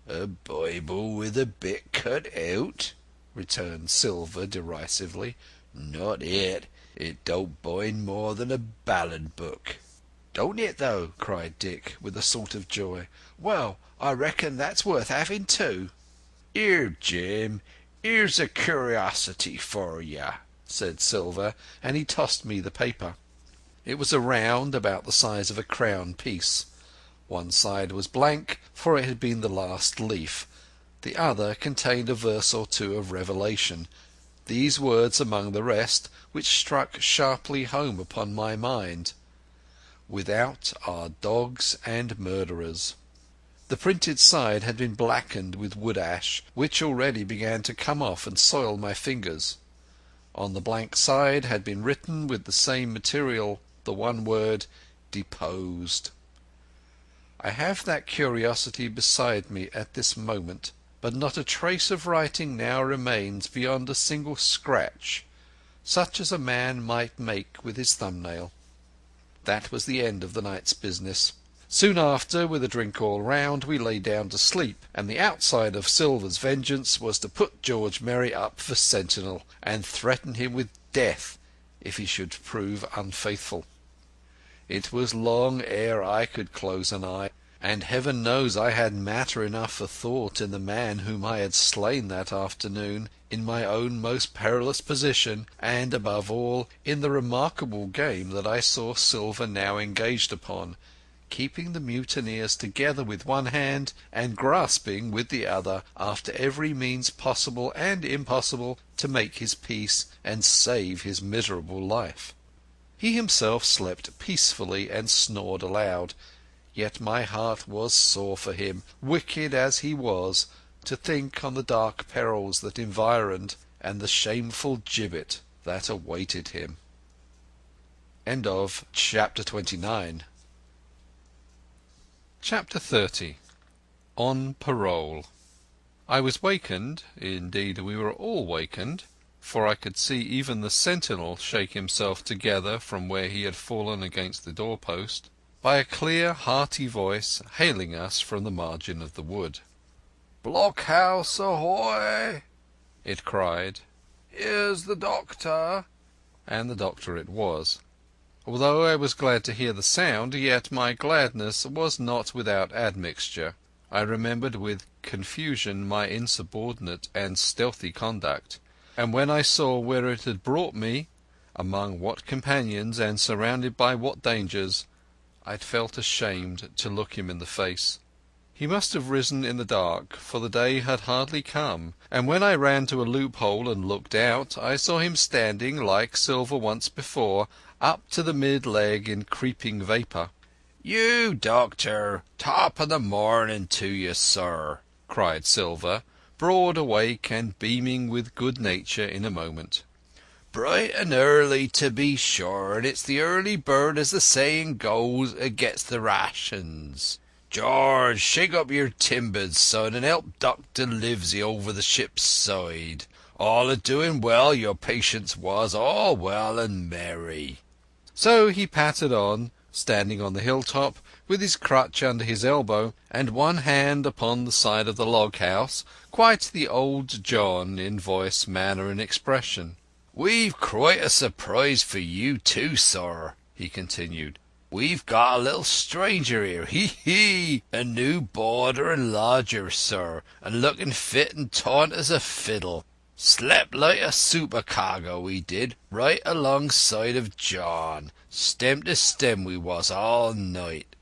"A Bible with a bit cut out?" returned Silver derisively. "Not it. It don't bind more than a ballad book." "Don't it, though?" cried Dick, with a sort of joy. "Well, I reckon that's worth having too." "Here, Jim, here's a curiosity for ye," said Silver, and he tossed me the paper. It was a round about the size of a crown piece. One side was blank, for it had been the last leaf. The other contained a verse or two of Revelation, these words among the rest, which struck sharply home upon my mind: "Without are dogs and murderers." The printed side had been blackened with wood ash, which already began to come off and soil my fingers. On the blank side had been written with the same material the one word, "Deposed." I have that curiosity beside me at this moment, but not a trace of writing now remains beyond a single scratch, such as a man might make with his thumbnail. That was the end of the night's business. Soon after, with a drink all round, we lay down to sleep, and the outside of Silver's vengeance was to put George Merry up for sentinel, and threaten him with death if he should prove unfaithful. It was long ere I could close an eye, and heaven knows I had matter enough for thought in the man whom I had slain that afternoon, in my own most perilous position, and, above all, in the remarkable game that I saw Silver now engaged upon, keeping the mutineers together with one hand, and grasping with the other after every means possible and impossible to make his peace and save his miserable life. He himself slept peacefully and snored aloud, yet my heart was sore for him, wicked as he was, to think on the dark perils that environed and the shameful gibbet that awaited him. Chapter 29. Chapter 30. On Parole. I was wakened, indeed we were all wakened, for I could see even the sentinel shake himself together from where he had fallen against the doorpost, by a clear hearty voice hailing us from the margin of the wood. "Blockhouse ahoy!" it cried. "Here's the doctor." And the doctor it was. Although I was glad to hear the sound, yet my gladness was not without admixture. I remembered with confusion my insubordinate and stealthy conduct, and when I saw where it had brought me, among what companions and surrounded by what dangers, I felt ashamed to look him in the face. He must have risen in the dark, for the day had hardly come, and when I ran to a loophole and looked out, I saw him standing, like Silver once before, up to the mid-leg in creeping vapour. "You, doctor, top of the morning to you, sir," cried Silver, broad awake and beaming with good nature in a moment. "Bright and early, to be sure, and it's the early bird, as the saying goes, gets the rations. George, shake up your timbers, son, and help Dr. Livesey over the ship's side. All a-doing well, your patience was, all well and merry." So he pattered on, standing on the hilltop, with his crutch under his elbow, and one hand upon the side of the log-house, quite the old John in voice, manner, and expression. "We've quite a surprise for you too, sir," he continued. "We've got a little stranger here, hee! A new boarder and lodger, sir, and looking fit and taut as a fiddle. Slept like a supercargo, we did, right alongside of John. Stem to stem we was all night."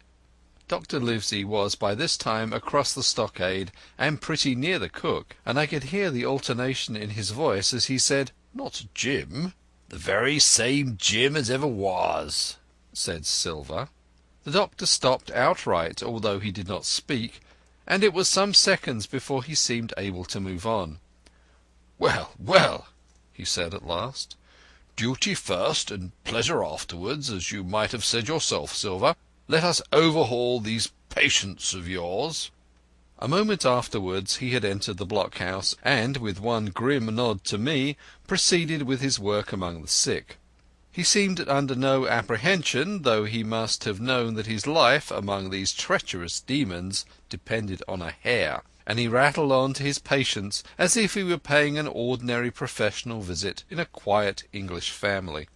Dr. Livesey was by this time across the stockade and pretty near the cook, and I could hear the alternation in his voice as he said, "Not Jim?" "The very same Jim as ever was," said Silver. The doctor stopped outright, although he did not speak, and it was some seconds before he seemed able to move on. "Well, well," he said at last, Duty first and pleasure afterwards, as you might have said yourself, Silver. Let us overhaul these patients of yours." A moment afterwards he had entered the blockhouse, and, with one grim nod to me, proceeded with his work among the sick. He seemed under no apprehension, though he must have known that his life among these treacherous demons depended on a hair, and he rattled on to his patients as if he were paying an ordinary professional visit in a quiet English family.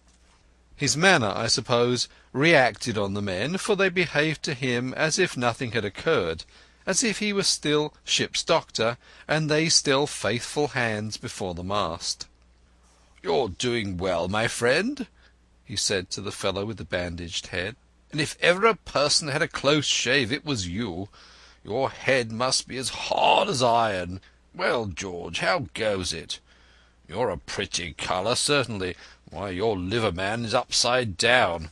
His manner, I suppose, reacted on the men, for they behaved to him as if nothing had occurred, as if he were still ship's doctor, and they still faithful hands before the mast. "You're doing well, my friend," he said to the fellow with the bandaged head, "and if ever a person had a close shave it was you. Your head must be as hard as iron. Well, George, how goes it? You're a pretty colour, certainly. Why, your liver man is upside down.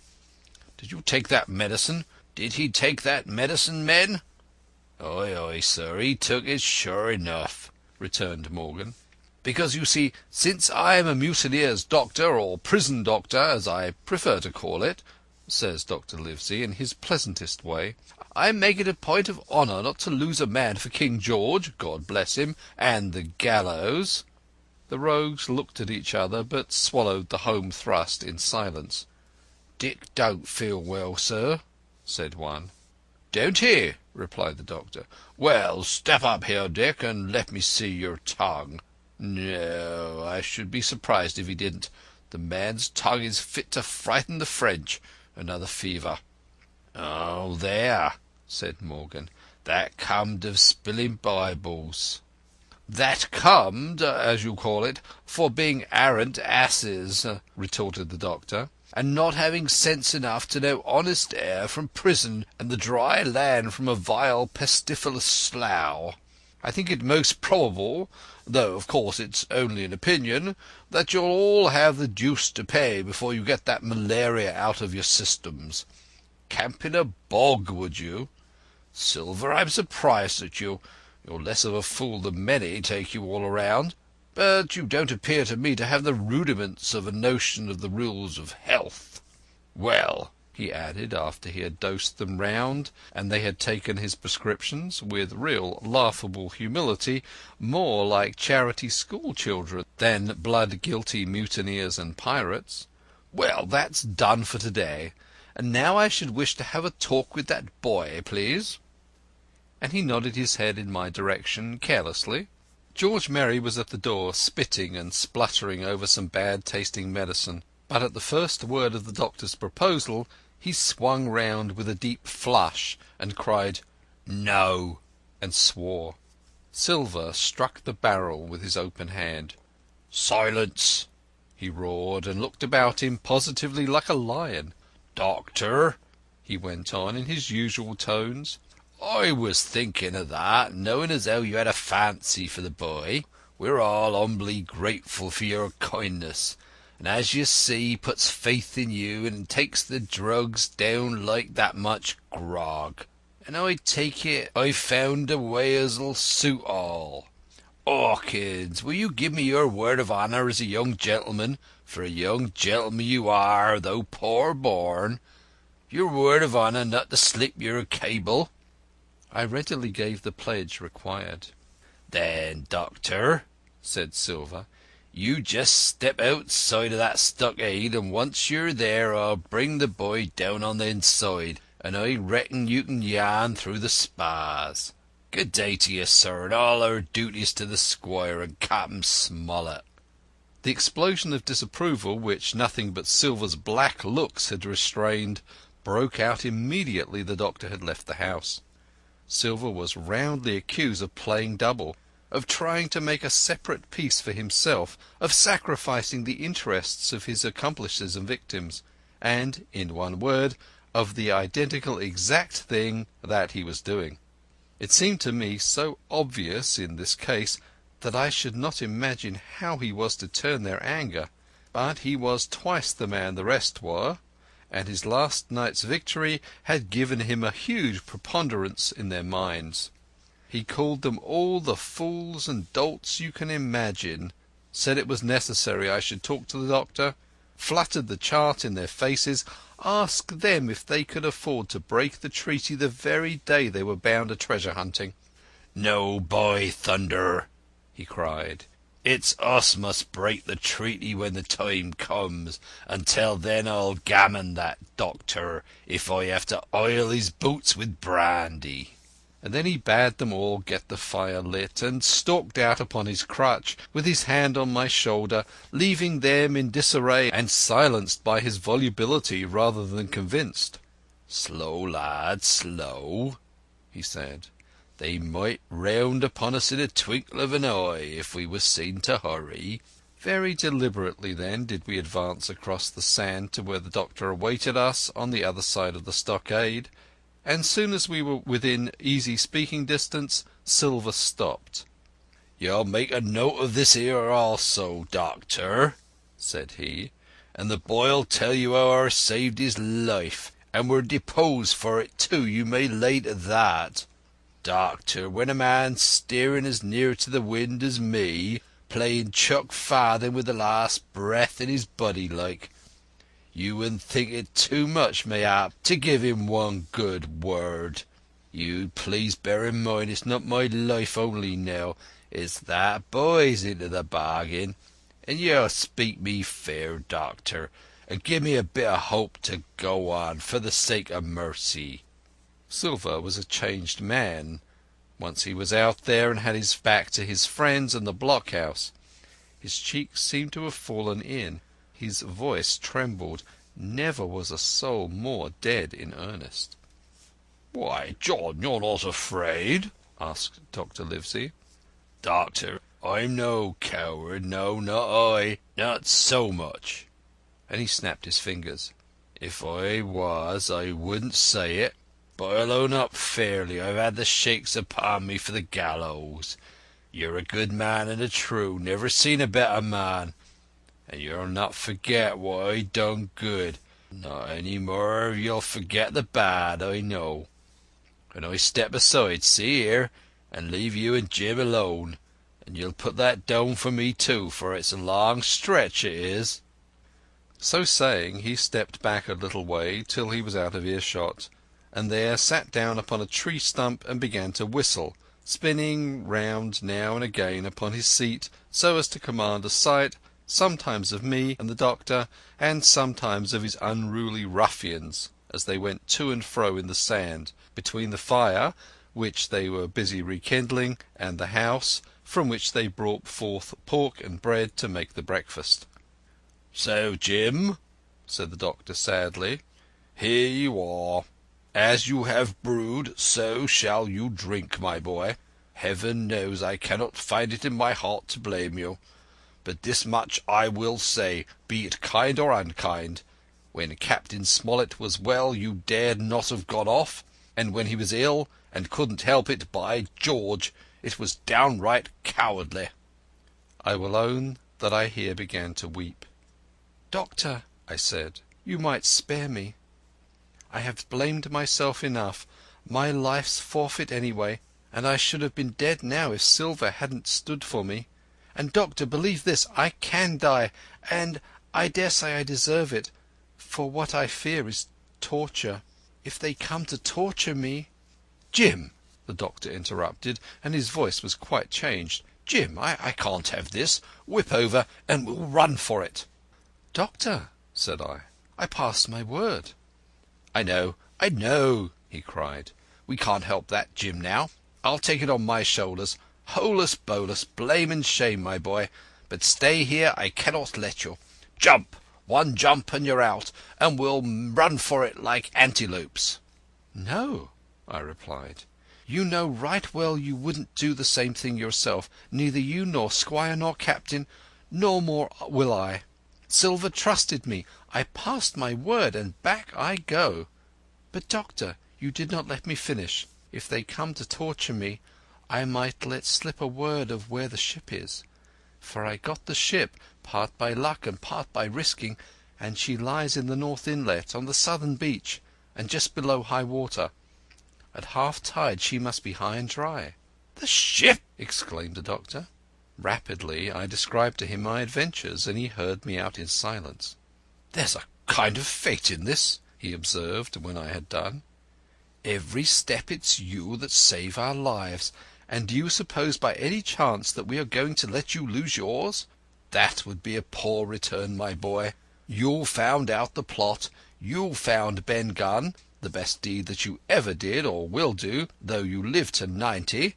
Did you take that medicine? Did he take that medicine, men?" "Ay, ay, sir, he took it sure enough," returned Morgan. "Because, you see, since I am a mutineer's doctor, or prison doctor, as I prefer to call it," says Dr. Livesey in his pleasantest way, "I make it a point of honour not to lose a man for King George, God bless him, and the gallows." The rogues looked at each other, but swallowed the home thrust in silence. "Dick don't feel well, sir," said one. "Don't he?" replied the doctor. "Well, step up here, Dick, and let me see your tongue." "No, I should be surprised if he didn't. The man's tongue is fit to frighten the French. Another fever." "Oh, there," said Morgan. "That comed of spilling Bibles." "That comed, as you call it, for being arrant asses," retorted the doctor, "and not having sense enough to know honest air from prison and the dry land from a vile pestiferous slough. I think it most probable, though of course it's only an opinion, that you'll all have the deuce to pay before you get that malaria out of your systems. Camp in a bog, would you? Silver, I'm surprised at you. You're less of a fool than many, take you all round. But you don't appear to me to have the rudiments of a notion of the rules of health. Well," he added, after he had dosed them round, and they had taken his prescriptions, with real laughable humility, more like charity school children than blood-guilty mutineers and pirates, "well, that's done for to-day. And now I should wish to have a talk with that boy, please." And he nodded his head in my direction carelessly. George Merry was at the door, spitting and spluttering over some bad-tasting medicine, but at the first word of the doctor's proposal he swung round with a deep flush and cried "No!" and swore. Silver struck the barrel with his open hand. "Silence!" he roared, and looked about him positively like a lion. "Doctor," he went on in his usual tones, "I was thinking of that, knowing as how you had a fancy for the boy. We're all humbly grateful for your kindness, and as you see he puts faith in you and takes the drugs down like that much grog. And I take it I've found a way as'll suit all. Hawkins, will you give me your word of honour as a young gentleman, for a young gentleman you are, though poor born, your word of honour not to slip your cable?" I readily gave the pledge required. "Then, doctor," said Silver, "you just step outside of that stockade, and once you're there I'll bring the boy down on the inside, and I reckon you can yarn through the spars. Good day to you, sir, and all our duties to the squire and Captain Smollett." The explosion of disapproval, which nothing but Silver's black looks had restrained, broke out immediately the doctor had left the house. Silver was roundly accused of playing double, of trying to make a separate peace for himself, of sacrificing the interests of his accomplices and victims, and, in one word, of the identical exact thing that he was doing. It seemed to me so obvious in this case that I should not imagine how he was to turn their anger, but he was twice the man the rest were, and his last night's victory had given him a huge preponderance in their minds. He called them all the fools and dolts you can imagine, said it was necessary I should talk to the doctor, fluttered the chart in their faces, asked them if they could afford to break the treaty the very day they were bound a treasure hunting. "No, by thunder!" he cried. "It's us must break the treaty when the time comes. Until then I'll gammon that doctor if I have to oil his boots with brandy." And then he bade them all get the fire lit, and stalked out upon his crutch, with his hand on my shoulder, leaving them in disarray and silenced by his volubility rather than convinced. "Slow, lad, slow," he said. "They might round upon us in a twinkle of an eye if we was seen to hurry." Very deliberately then did we advance across the sand to where the doctor awaited us on the other side of the stockade, and soon as we were within easy speaking distance, Silver stopped. "You'll make a note of this here also, Doctor," said he, "and the boy'll tell you how I saved his life, and were deposed for it too, you may lay to that. Doctor, when a man's steering as near to the wind as me, playing chuck farthing with the last breath in his body like, you wouldn't think it too much, mayhap, to give him one good word. You please bear in mind it's not my life only now, it's that boy's into the bargain. And you'll speak me fair, Doctor, and give me a bit of hope to go on, for the sake of mercy." Silver was a changed man. Once he was out there and had his back to his friends and the blockhouse. His cheeks seemed to have fallen in. His voice trembled. Never was a soul more dead in earnest. "Why, John, you're not afraid?" asked Dr. Livesey. "Doctor, I'm no coward, no, not I, not so much." And he snapped his fingers. "If I was, I wouldn't say it. But I'll own up fairly, I've had the shakes upon me for the gallows. You're a good man and a true, never seen a better man. And you'll not forget what I done good, not any more you'll forget the bad, I know. And I step aside, see here, and leave you and Jim alone, and you'll put that down for me too, for it's a long stretch, it is." So saying, he stepped back a little way till he was out of earshot, and there sat down upon a tree stump and began to whistle, spinning round now and again upon his seat so as to command a sight, sometimes of me and the doctor, and sometimes of his unruly ruffians as they went to and fro in the sand, between the fire, which they were busy rekindling, and the house, from which they brought forth pork and bread to make the breakfast. "So, Jim," said the doctor sadly, "here you are. As you have brewed, so shall you drink, my boy. Heaven knows I cannot find it in my heart to blame you. But this much I will say, be it kind or unkind. When Captain Smollett was well you dared not have gone off, and when he was ill and couldn't help it, by George, it was downright cowardly." I will own that I here began to weep. "Doctor," I said, "you might spare me. I have blamed myself enough. My life's forfeit anyway, and I should have been dead now if Silver hadn't stood for me. And, Doctor, believe this, I can die, and I daresay I deserve it, for what I fear is torture. If they come to torture me—" "Jim," the doctor interrupted, and his voice was quite changed. "Jim, I can't have this. Whip over and we'll run for it." "Doctor," said I passed my word." I know," he cried. "We can't help that, Jim, now. I'll take it on my shoulders. Holus bolus, blame and shame, my boy. But stay here I cannot let you. Jump! One jump and you're out, and we'll run for it like antelopes." "No," I replied. "You know right well you wouldn't do the same thing yourself, neither you nor Squire nor Captain, nor more will I. Silver trusted me. I passed my word, and back I go. But, Doctor, you did not let me finish. If they come to torture me, I might let slip a word of where the ship is. For I got the ship, part by luck and part by risking, and she lies in the north inlet on the southern beach, and just below high water. At half tide she must be high and dry." "The ship!" exclaimed the doctor. Rapidly I described to him my adventures, and he heard me out in silence. "There's a kind of fate in this," he observed when I had done. "Every step it's you that save our lives, and do you suppose by any chance that we are going to let you lose yours? That would be a poor return, my boy. You found out the plot, you found Ben Gunn, the best deed that you ever did or will do, though you live to 90.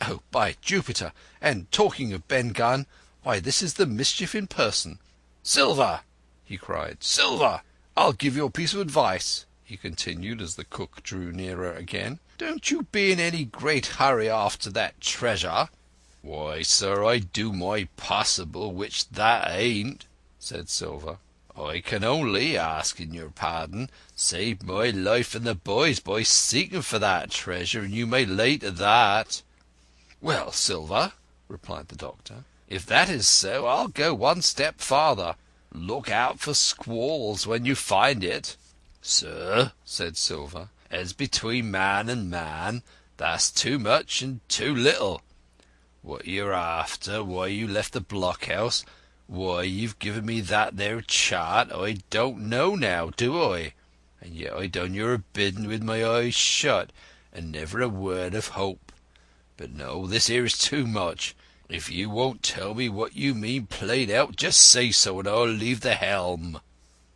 Oh, by Jupiter! And talking of Ben Gunn, why, this is the mischief in person. Silver!" he cried. "Silver! I'll give you a piece of advice," he continued as the cook drew nearer again. "Don't you be in any great hurry after that treasure." "Why, sir, I do my possible, which that ain't," said Silver. "I can only, asking your pardon, save my life and the boy's by seeking for that treasure, and you may lay to that." "Well, Silver," replied the doctor, "if that is so, I'll go one step farther. Look out for squalls when you find it." "Sir," said Silver, "as between man and man, that's too much and too little. What you're after, why you left the blockhouse, why you've given me that there chart, I don't know now, do I? And yet I done your bidding with my eyes shut, and never a word of hope. But no, this here is too much. If you won't tell me what you mean played out, just say so, and I'll leave the helm."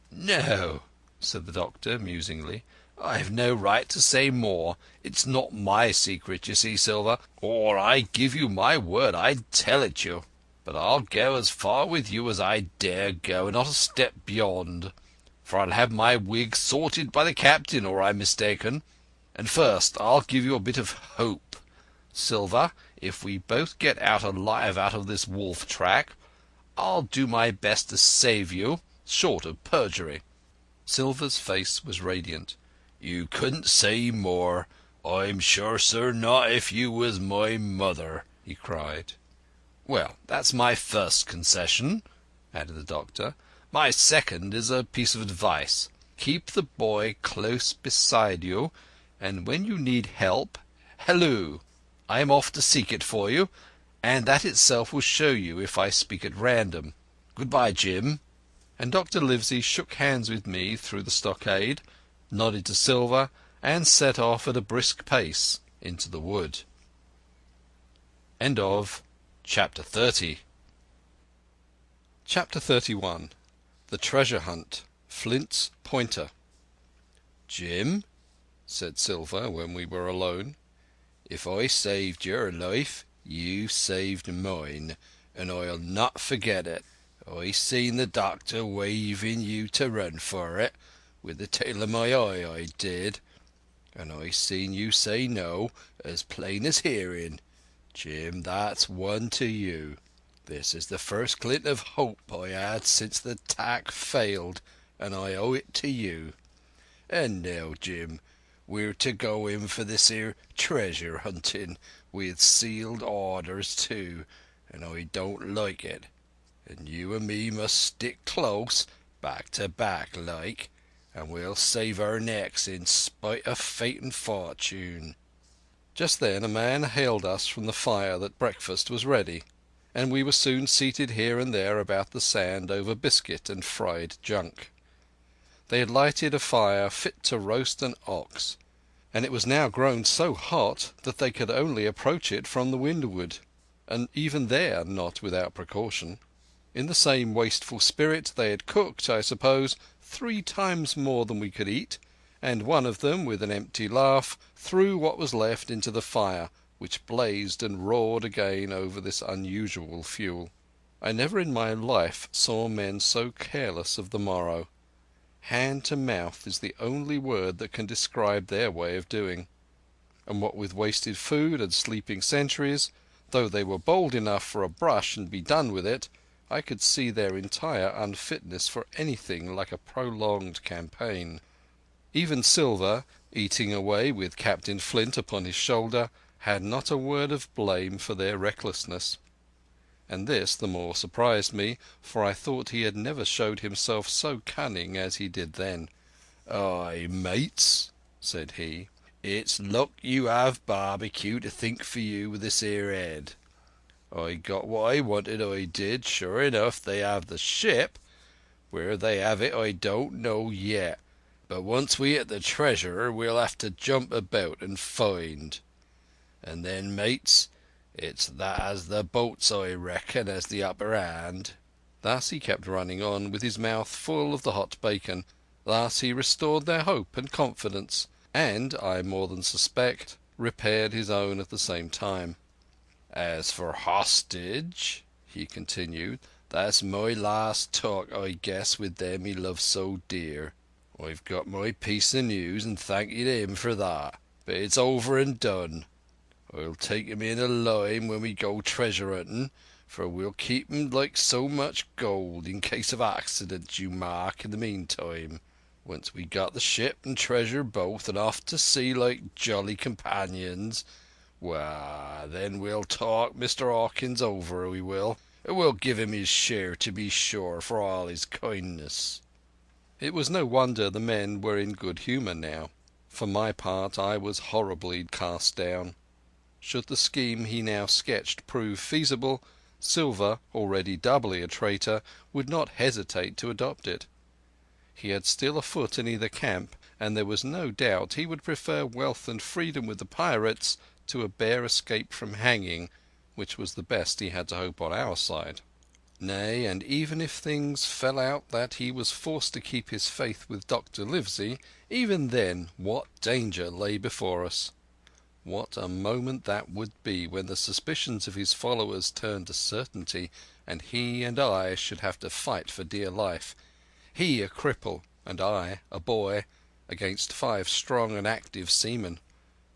"No," said the doctor musingly, "I've no right to say more. It's not my secret, you see, Silver, or I give you my word I'd tell it you. But I'll go as far with you as I dare go, and not a step beyond. For I'll have my wig sorted by the captain, or I'm mistaken. And first I'll give you a bit of hope. Silver, if we both get out alive out of this wolf track, I'll do my best to save you, short of perjury." Silver's face was radiant. "You couldn't say more. I'm sure, sir, not if you was my mother," he cried. "Well, that's my first concession," added the doctor. "My second is a piece of advice. Keep the boy close beside you, and when you need help, halloo! I am off to seek it for you, and that itself will show you if I speak at random. Goodbye, Jim." And Dr. Livesey shook hands with me through the stockade, nodded to Silver, and set off at a brisk pace into the wood. Chapter 31. The Treasure Hunt. Flint's Pointer. "Jim," said Silver when we were alone, "if I saved your life, you saved mine, and I'll not forget it. I seen the doctor waving you to run for it, with the tail of my eye, I did. And I seen you say no, as plain as hearing. Jim, that's one to you. This is the first glint of hope I had since the tack failed, and I owe it to you. And now, Jim, we're to go in for this here treasure hunting, with sealed orders too, and I don't like it. And you and me must stick close, back to back like, and we'll save our necks in spite of fate and fortune." Just then a man hailed us from the fire that breakfast was ready, and we were soon seated here and there about the sand over biscuit and fried junk. They had lighted a fire fit to roast an ox, and it was now grown so hot that they could only approach it from the windward, and even there not without precaution. In the same wasteful spirit they had cooked, I suppose, 3 times more than we could eat, and one of them, with an empty laugh, threw what was left into the fire, which blazed and roared again over this unusual fuel. I never in my life saw men so careless of the morrow. Hand to mouth is the only word that can describe their way of doing. And what with wasted food and sleeping sentries, though they were bold enough for a brush and be done with it, I could see their entire unfitness for anything like a prolonged campaign. Even Silver, eating away with Captain Flint upon his shoulder, had not a word of blame for their recklessness. And this the more surprised me, for I thought he had never showed himself so cunning as he did then. "Aye, mates," said he, "it's luck you have barbecue to think for you with this here head. I got what I wanted, I did. Sure enough, they have the ship, Where they have it I don't know yet, but once we hit the treasure we'll have to jump about and find. And then, mates, it's that as the boats, I reckon, has the upper hand." Thus he kept running on, with his mouth full of the hot bacon. Thus he restored their hope and confidence, and, I more than suspect, repaired his own at the same time. "As for hostage," he continued, "that's my last talk, I guess, with them he loves so dear. I've got my piece of news, and thank ye to him for that. But it's over and done. I'll take him in a line when we go treasure hunting, for we'll keep him like so much gold in case of accident, you mark, in the meantime. Once we got the ship and treasure both, and off to sea like jolly companions, why, then we'll talk Mr. Hawkins over, we will. We'll give him his share, to be sure, for all his kindness." It was no wonder the men were in good humour now. For my part, I was horribly cast down. Should the scheme he now sketched prove feasible, Silver, already doubly a traitor, would not hesitate to adopt it. He had still a foot in either camp, and there was no doubt he would prefer wealth and freedom with the pirates to a bare escape from hanging, which was the best he had to hope on our side. Nay, and even if things fell out that he was forced to keep his faith with Dr. Livesey, even then what danger lay before us! What a moment that would be when the suspicions of his followers turned to certainty, and he and I should have to fight for dear life, he a cripple and I a boy, against 5 strong and active seamen.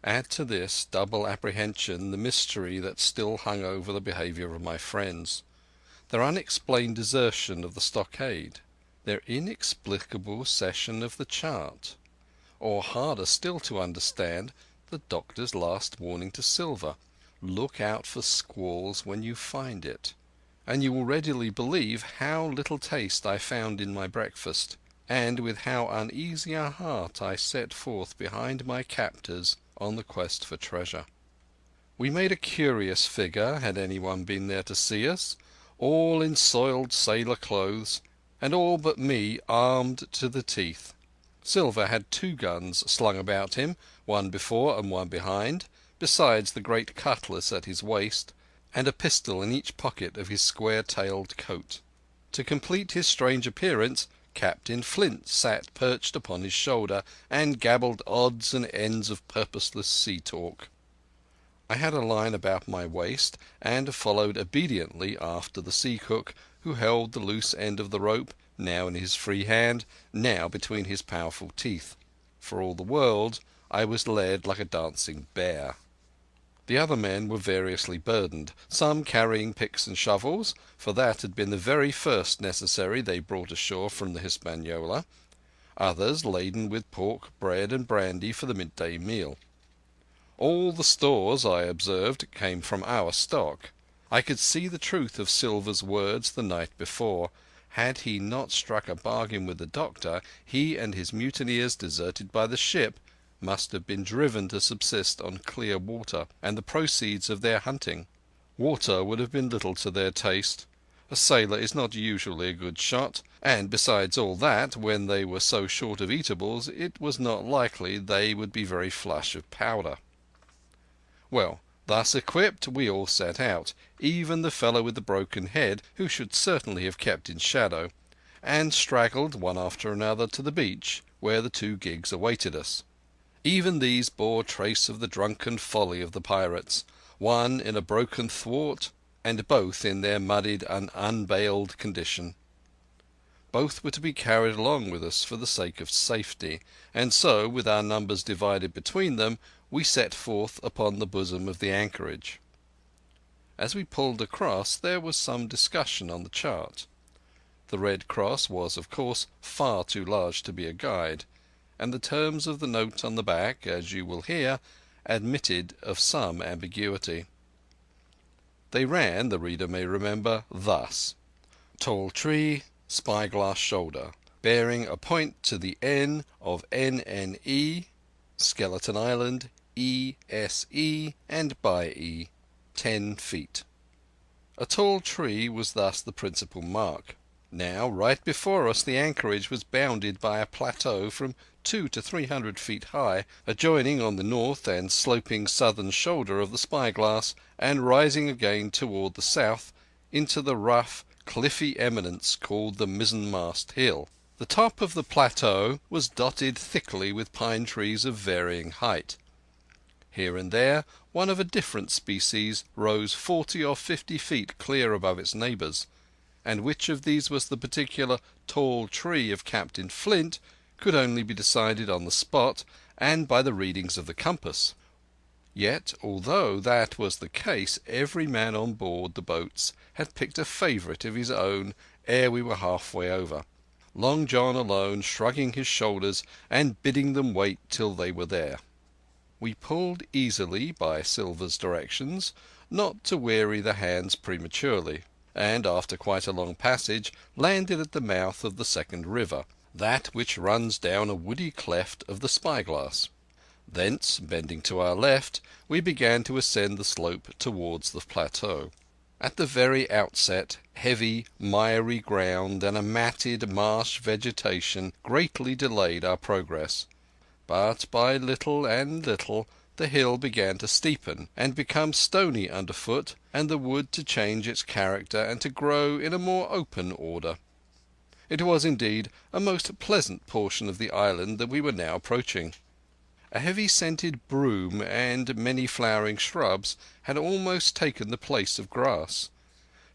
Add to this double apprehension the mystery that still hung over the behaviour of my friends, their unexplained desertion of the stockade, their inexplicable cession of the chart, or, harder still to understand, the doctor's last warning to Silver: "Look out for squalls when you find it." And you will readily believe how little taste I found in my breakfast, and with how uneasy a heart I set forth behind my captors on the quest for treasure. We made a curious figure, had anyone been there to see us, all in soiled sailor clothes, and all but me armed to the teeth. Silver had 2 guns slung about him, one before and one behind, besides the great cutlass at his waist, and a pistol in each pocket of his square-tailed coat. To complete his strange appearance, Captain Flint sat perched upon his shoulder and gabbled odds and ends of purposeless sea talk. I had a line about my waist, and followed obediently after the sea cook, who held the loose end of the rope, now in his free hand, now between his powerful teeth. For all the world, I was led like a dancing bear. The other men were variously burdened, some carrying picks and shovels, for that had been the very first necessary they brought ashore from the Hispaniola, others laden with pork, bread and brandy for the midday meal. All the stores, I observed, came from our stock. I could see the truth of Silver's words the night before. Had he not struck a bargain with the doctor, he and his mutineers, deserted by the ship, must have been driven to subsist on clear water and the proceeds of their hunting. Water would have been little to their taste. A sailor is not usually a good shot, and besides all that, when they were so short of eatables, it was not likely they would be very flush of powder. Well, thus equipped, we all set out, even the fellow with the broken head, who should certainly have kept in shadow, and straggled one after another to the beach, where the 2 gigs awaited us. Even these bore trace of the drunken folly of the pirates, one in a broken thwart, and both in their muddied and unbaled condition. Both were to be carried along with us for the sake of safety, and so, with our numbers divided between them, we set forth upon the bosom of the anchorage. As we pulled across there was some discussion on the chart. The Red Cross was, of course, far too large to be a guide, and the terms of the note on the back, as you will hear, admitted of some ambiguity. They ran, the reader may remember, thus: Tall tree, spyglass shoulder, bearing a point to the N of NNE, Skeleton Island, ESE, and by E, 10 feet. A tall tree was thus the principal mark. Now, right before us, the anchorage was bounded by a plateau from 200 to 300 feet high, adjoining on the north and sloping southern shoulder of the spyglass, and rising again toward the south into the rough, cliffy eminence called the Mizzenmast Hill. The top of the plateau was dotted thickly with pine trees of varying height. Here and there one of a different species rose 40 or 50 feet clear above its neighbours, and which of these was the particular tall tree of Captain Flint could only be decided on the spot and by the readings of the compass. Yet, although that was the case, every man on board the boats had picked a favourite of his own ere we were halfway over, Long John alone shrugging his shoulders and bidding them wait till they were there. We pulled easily by Silver's directions, not to weary the hands prematurely, and after quite a long passage landed at the mouth of the second river, that which runs down a woody cleft of the spyglass. Thence, bending to our left, we began to ascend the slope towards the plateau. At the very outset, heavy, miry ground and a matted marsh vegetation greatly delayed our progress, but by little and little the hill began to steepen and become stony underfoot, and the wood to change its character and to grow in a more open order. It was indeed a most pleasant portion of the island that we were now approaching. A heavy scented broom and many flowering shrubs had almost taken the place of grass.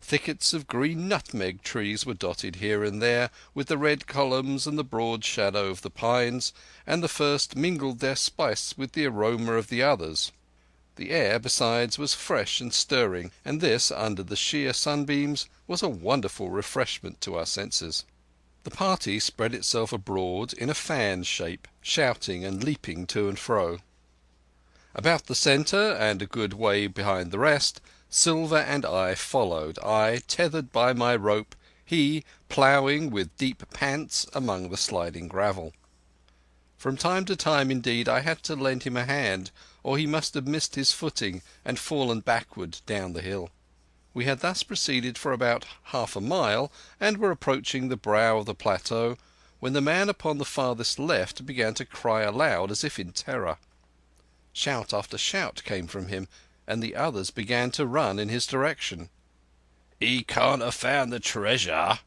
Thickets of green nutmeg trees were dotted here and there with the red columns and the broad shadow of the pines, and the first mingled their spice with the aroma of the others. The air, besides, was fresh and stirring, and this, under the sheer sunbeams, was a wonderful refreshment to our senses. The party spread itself abroad in a fan shape, shouting and leaping to and fro. About the centre, and a good way behind the rest, Silver and I followed, I tethered by my rope, he ploughing with deep pants among the sliding gravel. From time to time, indeed, I had to lend him a hand, or he must have missed his footing and fallen backward down the hill. We had thus proceeded for about half a mile, and were approaching the brow of the plateau, when the man upon the farthest left began to cry aloud as if in terror. Shout after shout came from him, and the others began to run in his direction. "He can't have found the treasure,"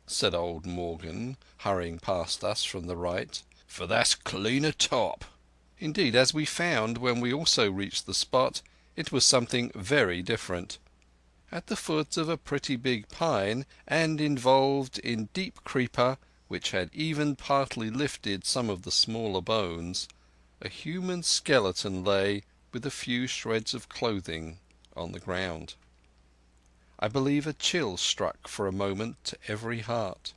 said old Morgan, hurrying past us from the right, "for that's clean atop." Indeed, as we found when we also reached the spot, it was something very different. At the foot of a pretty big pine, and involved in deep creeper, which had even partly lifted some of the smaller bones, a human skeleton lay with a few shreds of clothing on the ground. I believe a chill struck for a moment to every heart.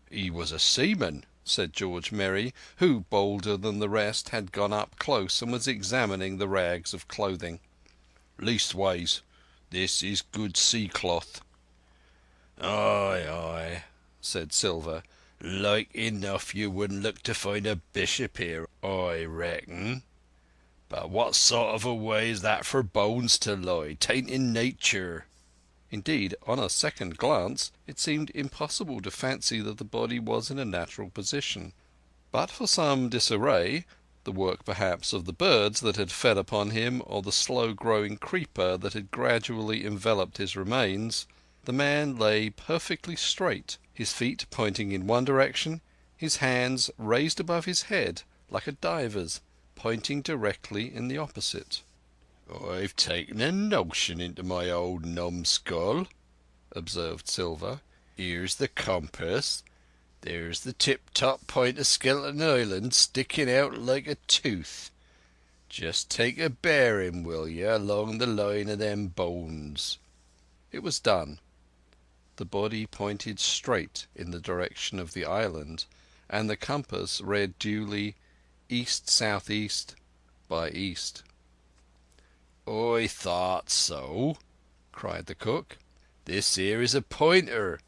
"He was a seaman," said George Merry, who, bolder than the rest, had gone up close and was examining the rags of clothing. "Leastways, this is good sea cloth." "Ay, ay," said Silver. "Like enough you wouldn't look to find a bishop here, I reckon. But what sort of a way is that for bones to lie, tainting nature?" Indeed, on a second glance, it seemed impossible to fancy that the body was in a natural position. But for some disarray, the work perhaps of the birds that had fed upon him or the slow-growing creeper that had gradually enveloped his remains, the man lay perfectly straight, his feet pointing in one direction, his hands raised above his head like a diver's, pointing directly in the opposite. "I've taken a notion into my old numbskull," observed Silver. "Here's the compass. There's the tip-top point of Skeleton Island sticking out like a tooth. Just take a bearing, will ye, along the line of them bones." It was done. The body pointed straight in the direction of the island, and the compass read duly east-southeast by east. "I thought so," cried the cook. "This here is a pointer.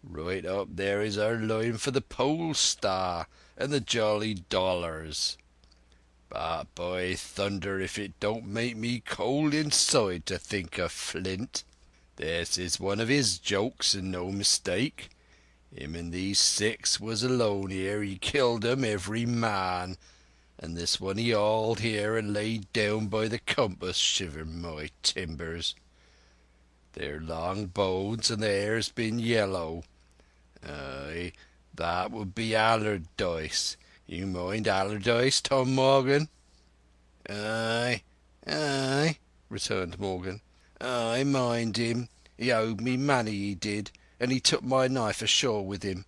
Right up there is our line for the Pole Star and the Jolly Dollars. But by thunder, if it don't make me cold inside to think of Flint. This is one of his jokes and no mistake. Him and these 6 was alone here. He killed 'em every man, and this one he hauled here and laid down by the compass. Shiver my timbers! Their long bones and their hair's been yellow. Aye, that would be Allardyce. You mind Allardyce, Tom Morgan?" "Aye, aye," returned Morgan. "I mind him. He owed me money, he did, and he took my knife ashore with him."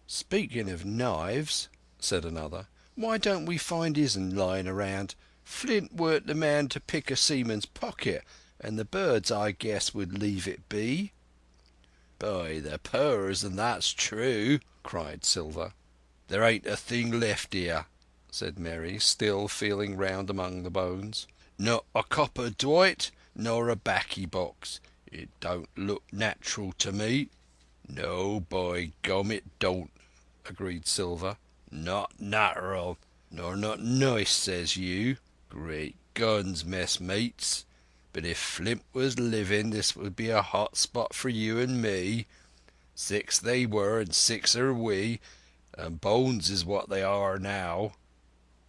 "Speaking of knives," said another, "why don't we find his'n lying around? Flint weren't the man to pick a seaman's pocket, and the birds, I guess, would leave it be." "By the powers, and that's true!" cried Silver. "There ain't a thing left here," said Mary, still feeling round among the bones. "Not a copper Dwight, nor a baccy box. It don't look natural to me." "No, by gum, it don't," agreed Silver. "Not nat'ral, nor not nice, says you. Great guns, messmates! But if Flint was living, this would be a hot spot for you and me. 6 they were, and 6 are we, and bones is what they are now."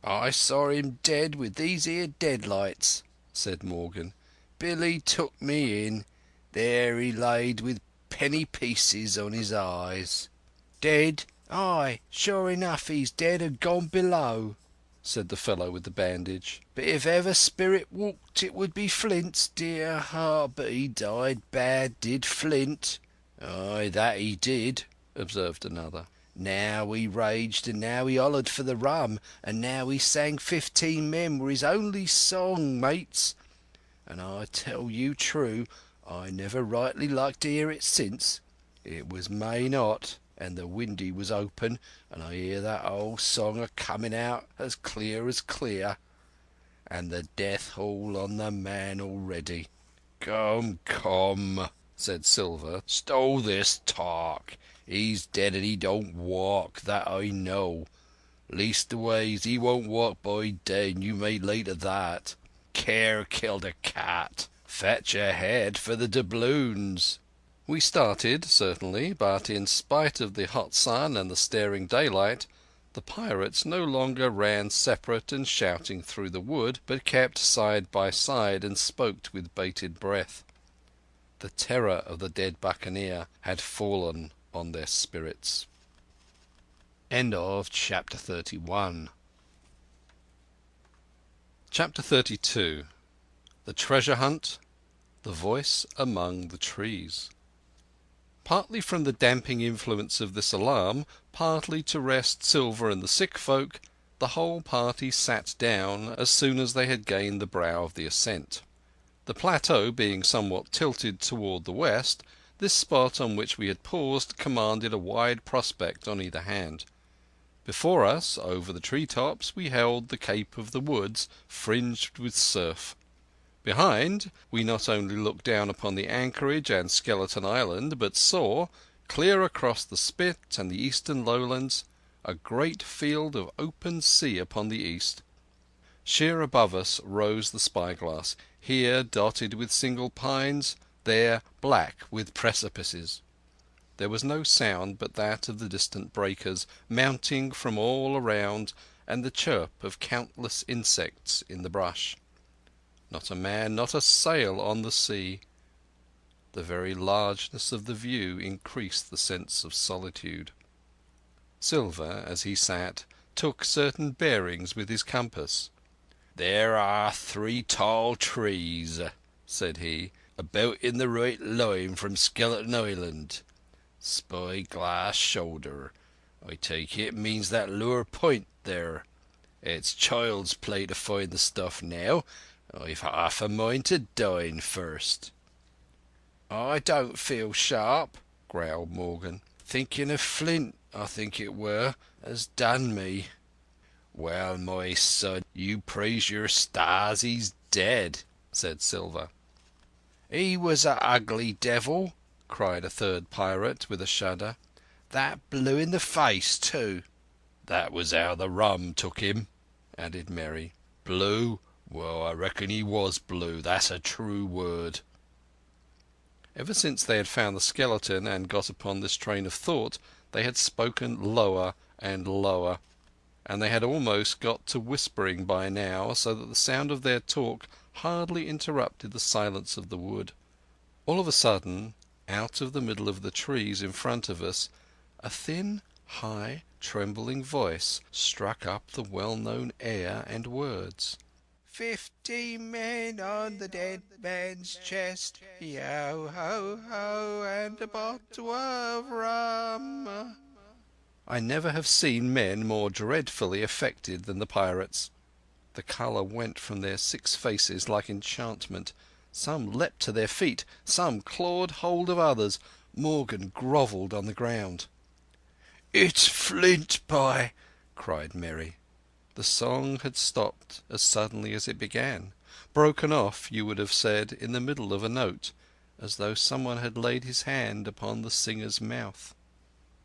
"I saw him dead with these here deadlights," said Morgan. "Billy took me in. There he laid with penny pieces on his eyes." "Dead? Ay, sure enough he's dead and gone below," said the fellow with the bandage. "But if ever spirit walked it would be Flint's. Dear heart, but he died bad, did Flint." "Ay, that he did," observed another. "Now he raged, and now he hollered for the rum, and now he sang 15 men were his only song, mates. And I tell you true, I never rightly liked to hear it since. It was main hot, and the windy was open, and I hear that old song a coming out as clear, and the death haul on the man already." "Come, come," said Silver, "stow this talk. He's dead and he don't walk, that I know. Leastways, he won't walk by day, and you may lay to that. Care killed a cat. Fetch a head for the doubloons." We started, certainly, but in spite of the hot sun and the staring daylight, the pirates no longer ran separate and shouting through the wood, but kept side by side and spoke with bated breath. The terror of the dead buccaneer had fallen on their spirits. Chapter 32. The Treasure Hunt. The Voice among the Trees. Partly from the damping influence of this alarm, partly to rest Silver and the sick folk, the whole party sat down as soon as they had gained the brow of the ascent. The plateau being somewhat tilted toward the west, this spot on which we had paused commanded a wide prospect on either hand. Before us, over the tree tops, we held the cape of the woods fringed with surf. Behind, we not only looked down upon the anchorage and Skeleton Island, but saw, clear across the spit and the eastern lowlands, a great field of open sea upon the east. Sheer above us rose the spyglass, here dotted with single pines, there black with precipices. There was no sound but that of the distant breakers mounting from all around and the chirp of countless insects in the brush. Not a man, not a sail on the sea. The very largeness of the view increased the sense of solitude. Silver, as he sat, took certain bearings with his compass. "There are 3 tall trees," said he, "about in the right line from Skeleton Island. Spyglass shoulder. I take it means that lower point there. It's child's play to find the stuff now. I've half a mind to dine first." "I don't feel sharp," growled Morgan. "Thinking of Flint, I think it were, has done me." "Well, my son, you praise your stars he's dead," said Silver. "He was a ugly devil," cried a third pirate with a shudder. "That blue in the face, too." "That was how the rum took him," added Mary. "Blue? Well, I reckon he was blue. That's a true word." Ever since they had found the skeleton and got upon this train of thought, They had spoken lower and lower, and they had almost got to whispering by now, so that the sound of their talk hardly interrupted the silence of the wood. All of a sudden, out of the middle of the trees in front of us, a thin, high, trembling voice struck up the well-known air and words. 50 men on the dead man's chest, yo ho ho, and a bottle of rum. I never have seen men more dreadfully affected than the pirates. The colour went from their 6 faces like enchantment. Some leapt to their feet, some clawed hold of others. Morgan grovelled on the ground. "It's Flint Pie!" cried Mary. The song had stopped as suddenly as it began, broken off, you would have said, in the middle of a note, as though someone had laid his hand upon the singer's mouth.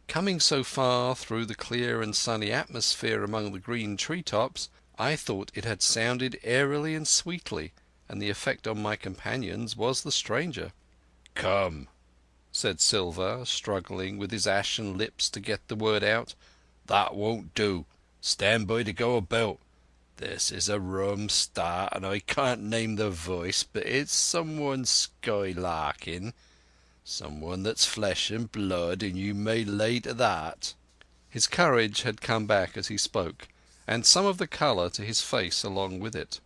Coming so far through the clear and sunny atmosphere among the green tree-tops, I thought it had sounded airily and sweetly, and the effect on my companions was the stranger. "Come," said Silver, struggling with his ashen lips to get the word out. "That won't do. Stand by to go about. This is a rum start, and I can't name the voice, but it's someone skylarking. Someone that's flesh and blood, and you may lay to that." His courage had come back as he spoke, and some of the colour to his face along with it.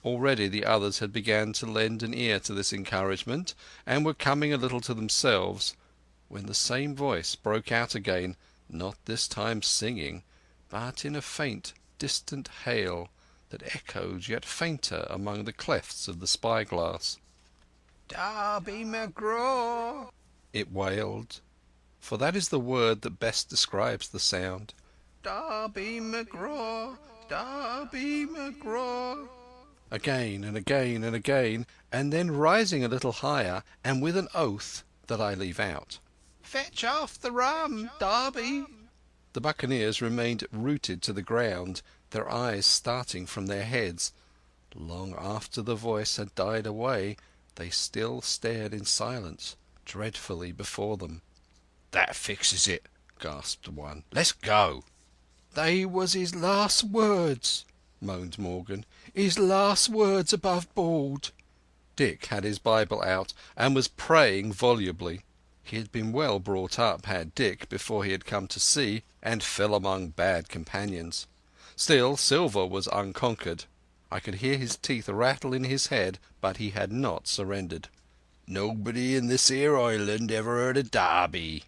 Already the others had begun to lend an ear to this encouragement, and were coming a little to themselves, when the same voice broke out again, not this time singing, but in a faint, distant hail that echoed yet fainter among the clefts of the spyglass. "Darby McGraw!" it wailed, for that is the word that best describes the sound. "Darby McGraw! Darby McGraw!" Again and again and again, and then rising a little higher, and with an oath that I leave out. "Fetch off the rum, Darby!" The buccaneers remained rooted to the ground, their eyes starting from their heads. Long after the voice had died away, they still stared in silence, dreadfully before them. "That fixes it," gasped one. "Let's go." "They was his last words," moaned Morgan. "His last words above board." Dick had his Bible out and was praying volubly. He had been well brought up, had Dick, before he had come to sea, and fell among bad companions. Still, Silver was unconquered. I could hear his teeth rattle in his head, but he had not surrendered. "Nobody in this here island ever heard of Darby,"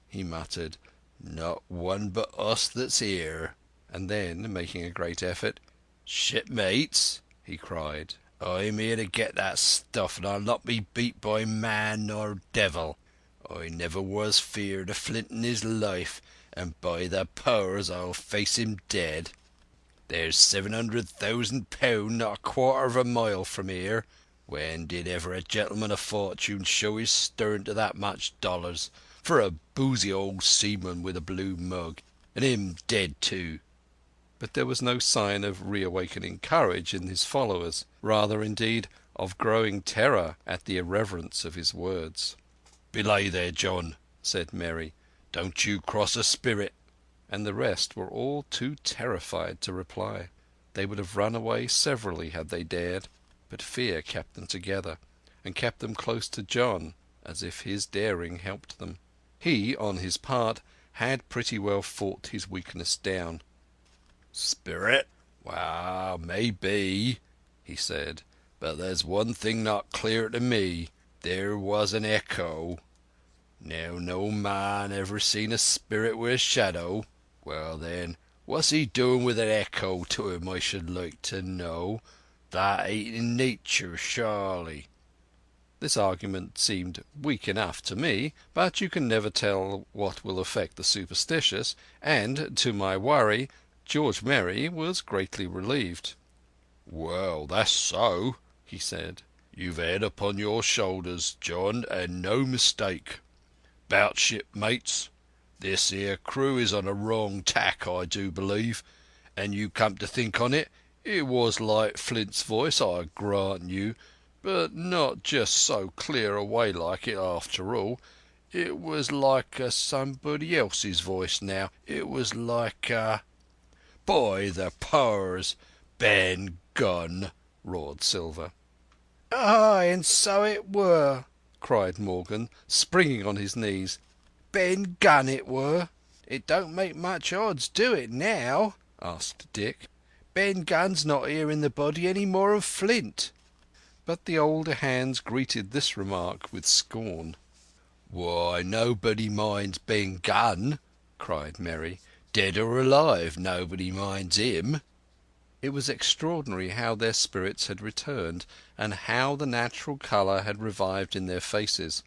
he muttered. "Not one but us that's here." And then, making a great effort, "Shipmates," he cried, "I'm here to get that stuff, and I'll not be beat by man nor devil. I never was feared of Flint in his life, and by the powers I'll face him dead. There's £700,000 not a quarter of a mile from here. When did ever a gentleman of fortune show his stern to that much dollars for a boozy old seaman with a blue mug, and him dead too?" But there was no sign of reawakening courage in his followers, rather, indeed, of growing terror at the irreverence of his words. "Belay there, John," said Mary. "Don't you cross a spirit." And the rest were all too terrified to reply. They would have run away severally had they dared, but fear kept them together, and kept them close to John, as if his daring helped them. He, on his part, had pretty well fought his weakness down. "Spirit? Well, maybe," he said. "But there's one thing not clear to me. There was an echo. Now, no man ever seen a spirit with a shadow. Well then, what's he doing with an echo to him, I should like to know? That ain't in nature, surely." This argument seemed weak enough to me, but you can never tell what will affect the superstitious, and, to my worry, George Merry was greatly relieved. "Well, that's so," he said. "You've head upon your shoulders, John, and no mistake. 'Bout shipmates, this here crew is on a wrong tack, I do believe, and you come to think on it, it was like Flint's voice, I grant you, but not just so clear away like it after all. It was like somebody else's voice now. It was like, By the powers, Ben Gunn, roared Silver. Aye, and so it were, cried Morgan, springing on his knees. Ben Gunn it were. It don't make much odds, do it now? Asked Dick. Ben Gunn's not here in the body any more of Flint. But the older hands greeted this remark with scorn. Why, nobody minds Ben Gunn, cried Mary. Dead or alive, nobody minds him. It was extraordinary how their spirits had returned, and how the natural colour had revived in their faces.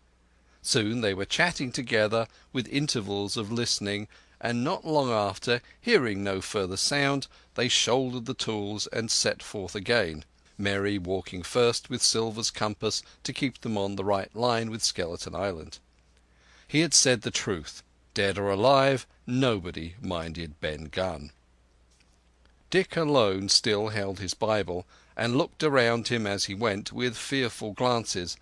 Soon they were chatting together, with intervals of listening, and not long after, hearing no further sound, they shouldered the tools and set forth again, Mary walking first with Silver's compass to keep them on the right line with Skeleton Island. He had said the truth. Dead or alive, nobody minded Ben Gunn. Dick alone still held his Bible, and looked around him as he went with fearful glances,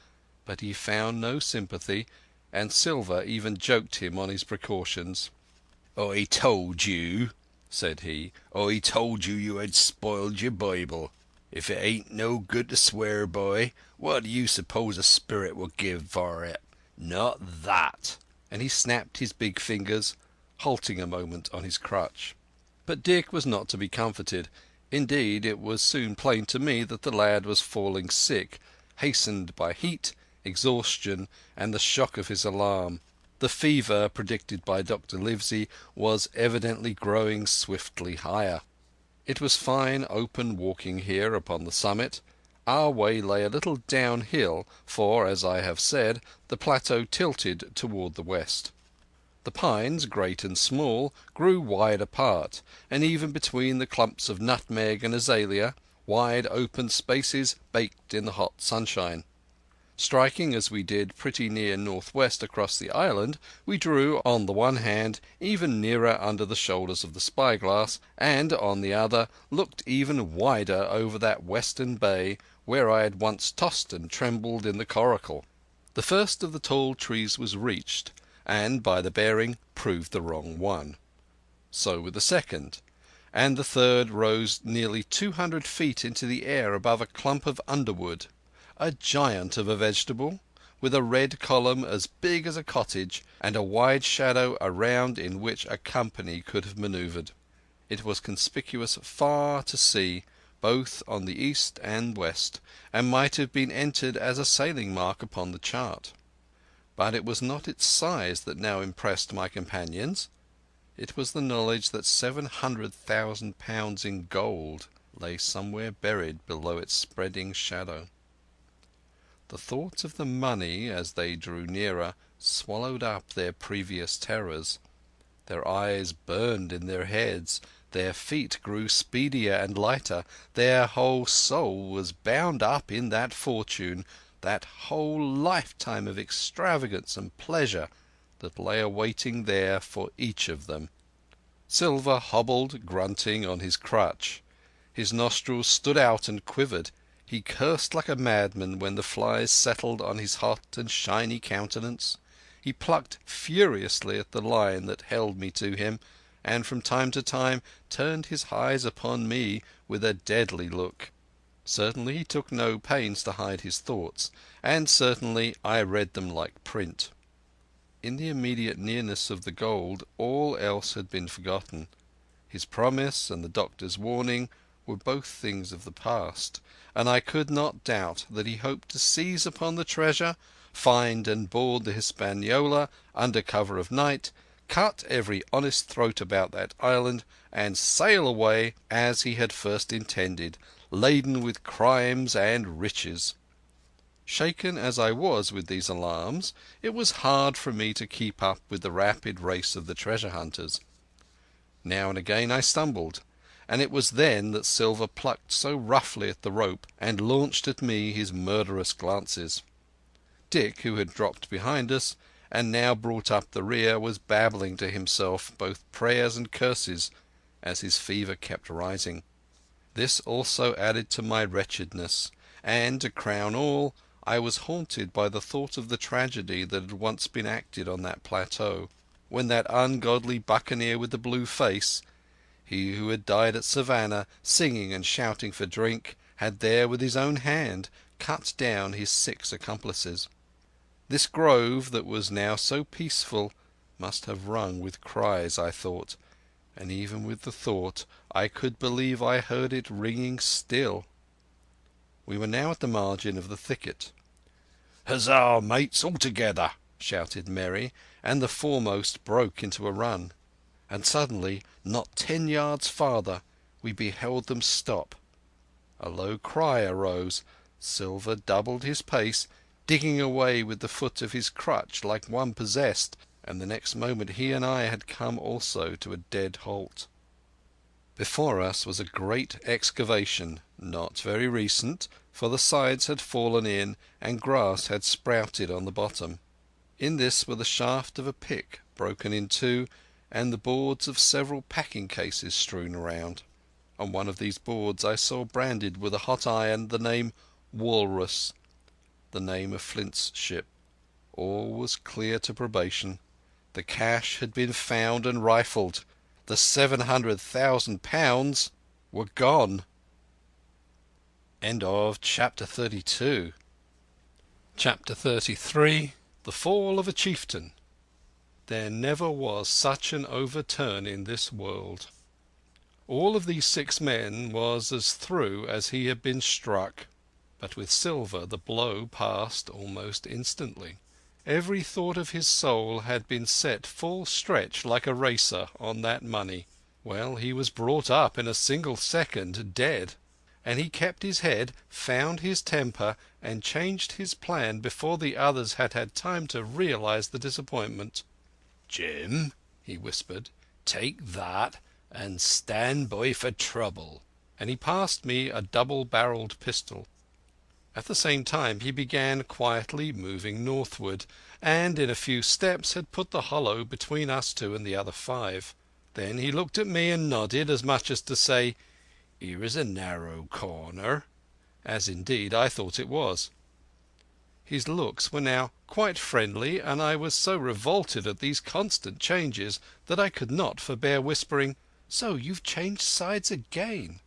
but he found no sympathy, and Silver even joked him on his precautions. "I told you," said he, "I told you you had spoiled your Bible. If it ain't no good to swear by, what do you suppose a spirit will give for it? Not that." And he snapped his big fingers, halting a moment on his crutch. But Dick was not to be comforted. Indeed, it was soon plain to me that the lad was falling sick, hastened by heat, exhaustion, and the shock of his alarm. The fever predicted by Dr. Livesey was evidently growing swiftly higher. It was fine open walking here upon the summit. Our way lay a little downhill, for, as I have said, the plateau tilted toward the west. The pines, great and small, grew wide apart, and even between the clumps of nutmeg and azalea, wide open spaces baked in the hot sunshine. Striking as we did pretty near northwest across the island, we drew, on the one hand, even nearer under the shoulders of the spyglass, and, on the other, looked even wider over that western bay where I had once tossed and trembled in the coracle. The first of the tall trees was reached, and by the bearing proved the wrong one. So with the second, and the third rose nearly 200 feet into the air above a clump of underwood, a giant of a vegetable, with a red column as big as a cottage, and a wide shadow around in which a company could have manoeuvred. It was conspicuous far to sea, both on the east and west, and might have been entered as a sailing mark upon the chart. But it was not its size that now impressed my companions. It was the knowledge that £700,000 in gold lay somewhere buried below its spreading shadow. The thought of the money, as they drew nearer, swallowed up their previous terrors. Their eyes burned in their heads, their feet grew speedier and lighter, their whole soul was bound up in that fortune, that whole lifetime of extravagance and pleasure that lay awaiting there for each of them. Silver hobbled grunting on his crutch. His nostrils stood out and quivered. He cursed like a madman when the flies settled on his hot and shiny countenance. He plucked furiously at the line that held me to him, and from time to time turned his eyes upon me with a deadly look. Certainly he took no pains to hide his thoughts, and certainly I read them like print. In the immediate nearness of the gold all else had been forgotten. His promise and the doctor's warning were both things of the past, and I could not doubt that he hoped to seize upon the treasure, find and board the Hispaniola under cover of night, cut every honest throat about that island, and sail away as he had first intended, laden with crimes and riches. Shaken as I was with these alarms, it was hard for me to keep up with the rapid race of the treasure hunters. Now and again I stumbled, and it was then that Silver plucked so roughly at the rope and launched at me his murderous glances. Dick, who had dropped behind us and now brought up the rear, was babbling to himself both prayers and curses as his fever kept rising. This also added to my wretchedness, and to crown all, I was haunted by the thought of the tragedy that had once been acted on that plateau, when that ungodly buccaneer with the blue face, he who had died at Savannah singing and shouting for drink, had there with his own hand cut down his 6 accomplices. This grove that was now so peaceful must have rung with cries, I thought, and even with the thought I could believe I heard it ringing still. We were now at the margin of the thicket. "Huzzah, mates, all together!" shouted Merry, and the foremost broke into a run. And suddenly, not 10 yards farther, we beheld them stop. A low cry arose. Silver doubled his pace, digging away with the foot of his crutch like one possessed, and the next moment he and I had come also to a dead halt. Before us was a great excavation, not very recent, for the sides had fallen in and grass had sprouted on the bottom. In this were the shaft of a pick broken in 2, and the boards of several packing cases strewn around. On one of these boards I saw branded with a hot iron the name Walrus, the name of Flint's ship. All was clear to probation. The cash had been found and rifled. The £700,000 were gone. End of Chapter 32. Chapter 33. The Fall of a Chieftain. There never was such an overturn in this world. All of these 6 men was as through as he had been struck, but with Silver the blow passed almost instantly. Every thought of his soul had been set full stretch like a racer on that money. Well, he was brought up in a single second dead, and he kept his head, found his temper, and changed his plan before the others had had time to realize the disappointment. "Jim," he whispered, "take that and stand by for trouble." And he passed me a double-barrelled pistol. At the same time he began quietly moving northward, and in a few steps had put the hollow between us 2 and the other 5. Then he looked at me and nodded, as much as to say, "Here is a narrow corner," as indeed I thought it was. His looks were now quite friendly, and I was so revolted at these constant changes that I could not forbear whispering, "So you've changed sides again."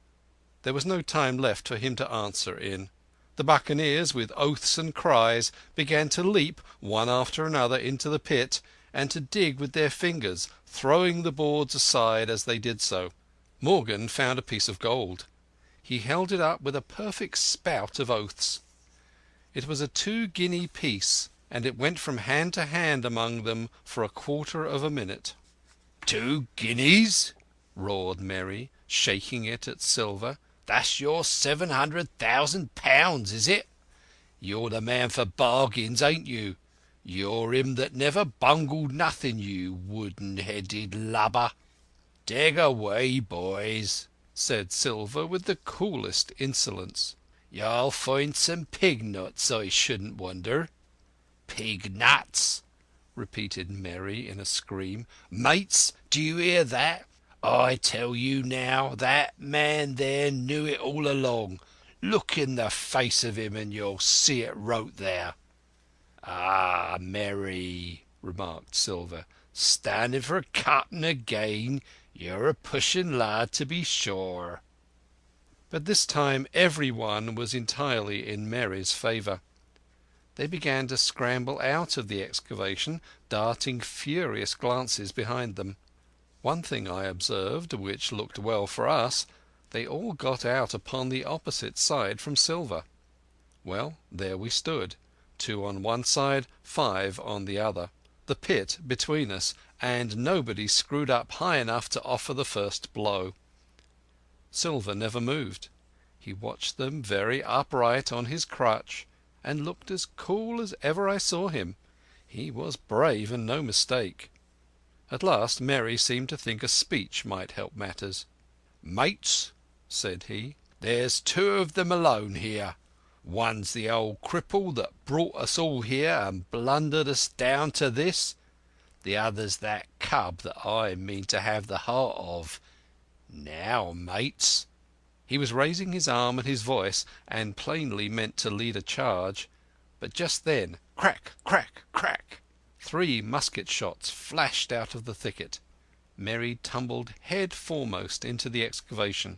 There was no time left for him to answer in. The buccaneers, with oaths and cries, began to leap one after another into the pit, and to dig with their fingers, throwing the boards aside as they did so. Morgan found a piece of gold. He held it up with a perfect spout of oaths. It was a 2-guinea piece, and it went from hand to hand among them for a quarter of a minute. "2 guineas?" roared Merry, shaking it at Silver. "That's your £700,000, is it? You're the man for bargains, ain't you? You're him that never bungled nothing, you wooden-headed lubber." "Dig away, boys," said Silver with the coolest insolence. "You'll find some pig nuts, I shouldn't wonder." "Pig nuts!" repeated Merry in a scream. "Mates, do you hear that? I tell you now, that man there knew it all along. Look in the face of him and you'll see it wrote there." "Ah, Merry," remarked Silver, "standing for cutting again. You're a pushing lad, to be sure." But this time every one was entirely in Merry's favour. They began to scramble out of the excavation, darting furious glances behind them. One thing I observed, which looked well for us: they all got out upon the opposite side from Silver. Well, there we stood, 2 on one side, 5 on the other, the pit between us, and nobody screwed up high enough to offer the first blow. Silver never moved. He watched them very upright on his crutch, and looked as cool as ever I saw him. He was brave and no mistake. At last Merry seemed to think a speech might help matters. "Mates," said he, "there's 2 of them alone here. One's the old cripple that brought us all here and blundered us down to this. The other's that cub that I mean to have the heart of. Now, mates." He was raising his arm and his voice, and plainly meant to lead a charge. But just then, crack, crack, crack, 3 musket shots flashed out of the thicket. Mary tumbled head foremost into the excavation.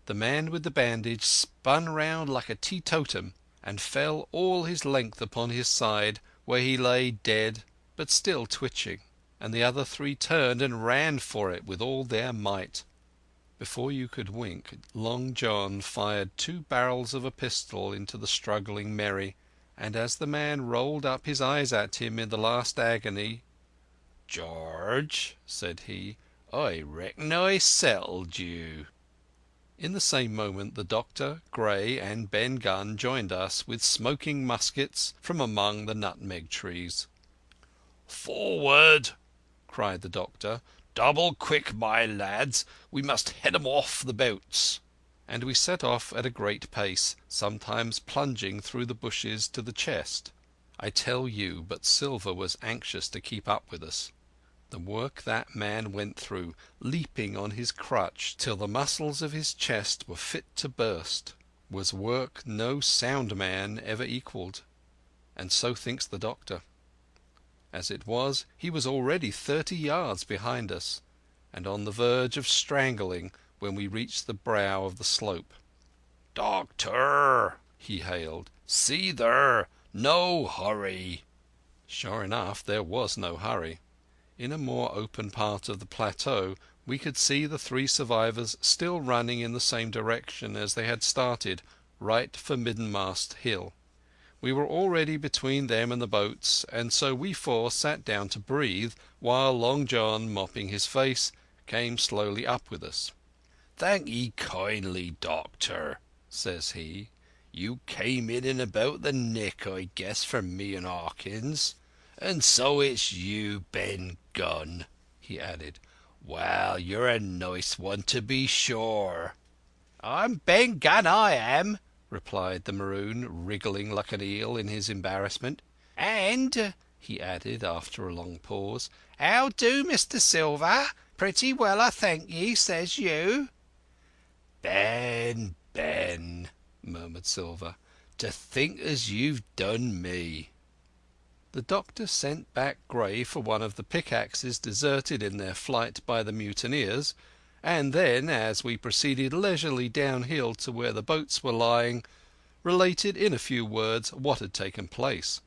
The man with the bandage spun round like a teetotum and fell all his length upon his side, where he lay dead but still twitching, and the other 3 turned and ran for it with all their might. Before you could wink, Long John fired 2 barrels of a pistol into the struggling Mary, and as the man rolled up his eyes at him in the last agony, "George," said he, "I reckon I settled you." In the same moment the doctor, Gray, and Ben Gunn joined us with smoking muskets from among the nutmeg trees. "Forward!" cried the doctor. "Double quick, my lads. We must head 'em off the boats." And we set off at a great pace, sometimes plunging through the bushes to the chest. I tell you, but Silver was anxious to keep up with us. The work that man went through, leaping on his crutch till the muscles of his chest were fit to burst, was work no sound man ever equalled, and so thinks the doctor. As it was, he was already 30 yards behind us, and on the verge of strangling when we reached the brow of the slope. "Doctor!" he hailed. "See there! No hurry!" Sure enough, there was no hurry. In a more open part of the plateau we could see the 3 survivors still running in the same direction as they had started, right for Middenmast Hill. We were already between them and the boats, and so we 4 sat down to breathe, while Long John, mopping his face, came slowly up with us. "Thank ye kindly, Doctor," says he. "You came in about the nick, I guess, for me and Hawkins. And so it's you, Ben Gunn," he added. "Well, you're a nice one, to be sure." "I'm Ben Gunn, I am," replied the Maroon, wriggling like an eel in his embarrassment. "And," he added after a long pause, "how do, Mr Silver? Pretty well, I thank ye, says you." "Ben, Ben," murmured Silver, "to think as you've done me." The doctor sent back Gray for one of the pickaxes deserted in their flight by the mutineers, and then, as we proceeded leisurely downhill to where the boats were lying, related in a few words what had taken place.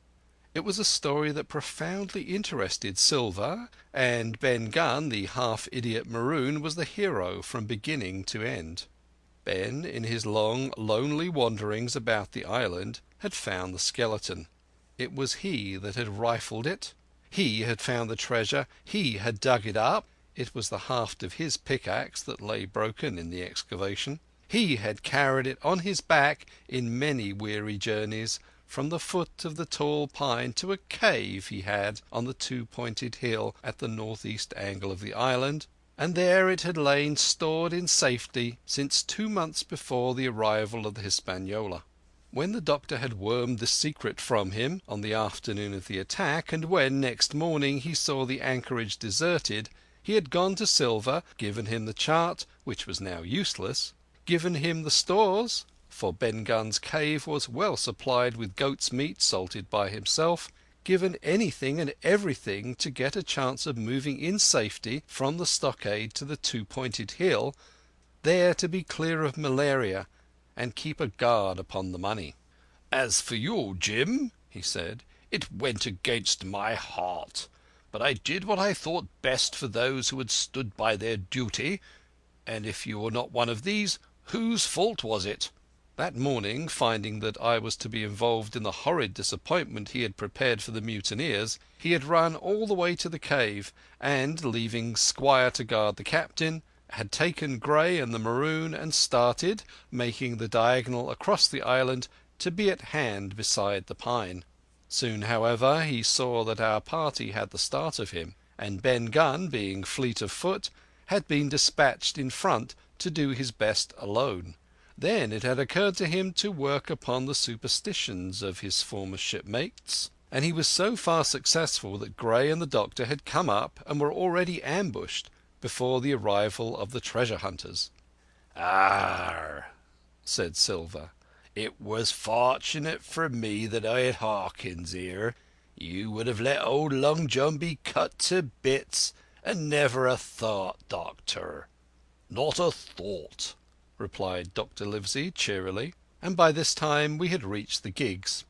It was a story that profoundly interested Silver, and Ben Gunn, the half-idiot Maroon, was the hero from beginning to end. Ben, in his long, lonely wanderings about the island, had found the skeleton. It was he that had rifled it. He had found the treasure. He had dug it up. It was the haft of his pickaxe that lay broken in the excavation. He had carried it on his back in many weary journeys, from the foot of the tall pine to a cave he had on the 2-pointed hill at the northeast angle of the island, and there it had lain stored in safety since 2 months before the arrival of the Hispaniola. When the doctor had wormed the secret from him on the afternoon of the attack, and when next morning he saw the anchorage deserted, he had gone to Silver, given him the chart, which was now useless, given him the stores, for Ben Gunn's cave was well supplied with goat's meat salted by himself, given anything and everything to get a chance of moving in safety from the stockade to the 2-pointed hill, there to be clear of malaria and keep a guard upon the money. "As for you, Jim," he said, "it went against my heart, but I did what I thought best for those who had stood by their duty, and if you were not one of these, whose fault was it?" That morning, finding that I was to be involved in the horrid disappointment he had prepared for the mutineers, he had run all the way to the cave, and, leaving Squire to guard the captain, had taken Gray and the Maroon and started, making the diagonal across the island, to be at hand beside the pine. Soon, however, he saw that our party had the start of him, and Ben Gunn, being fleet of foot, had been dispatched in front to do his best alone. Then it had occurred to him to work upon the superstitions of his former shipmates, and he was so far successful that Gray and the doctor had come up and were already ambushed before the arrival of the treasure hunters. "Arr," said Silver, It was fortunate for me that I had Hawkins here. You would have let old Long John be cut to bits, and never a thought, Doctor." "Not a thought," replied Dr. Livesey cheerily, and by this time we had reached the gigs.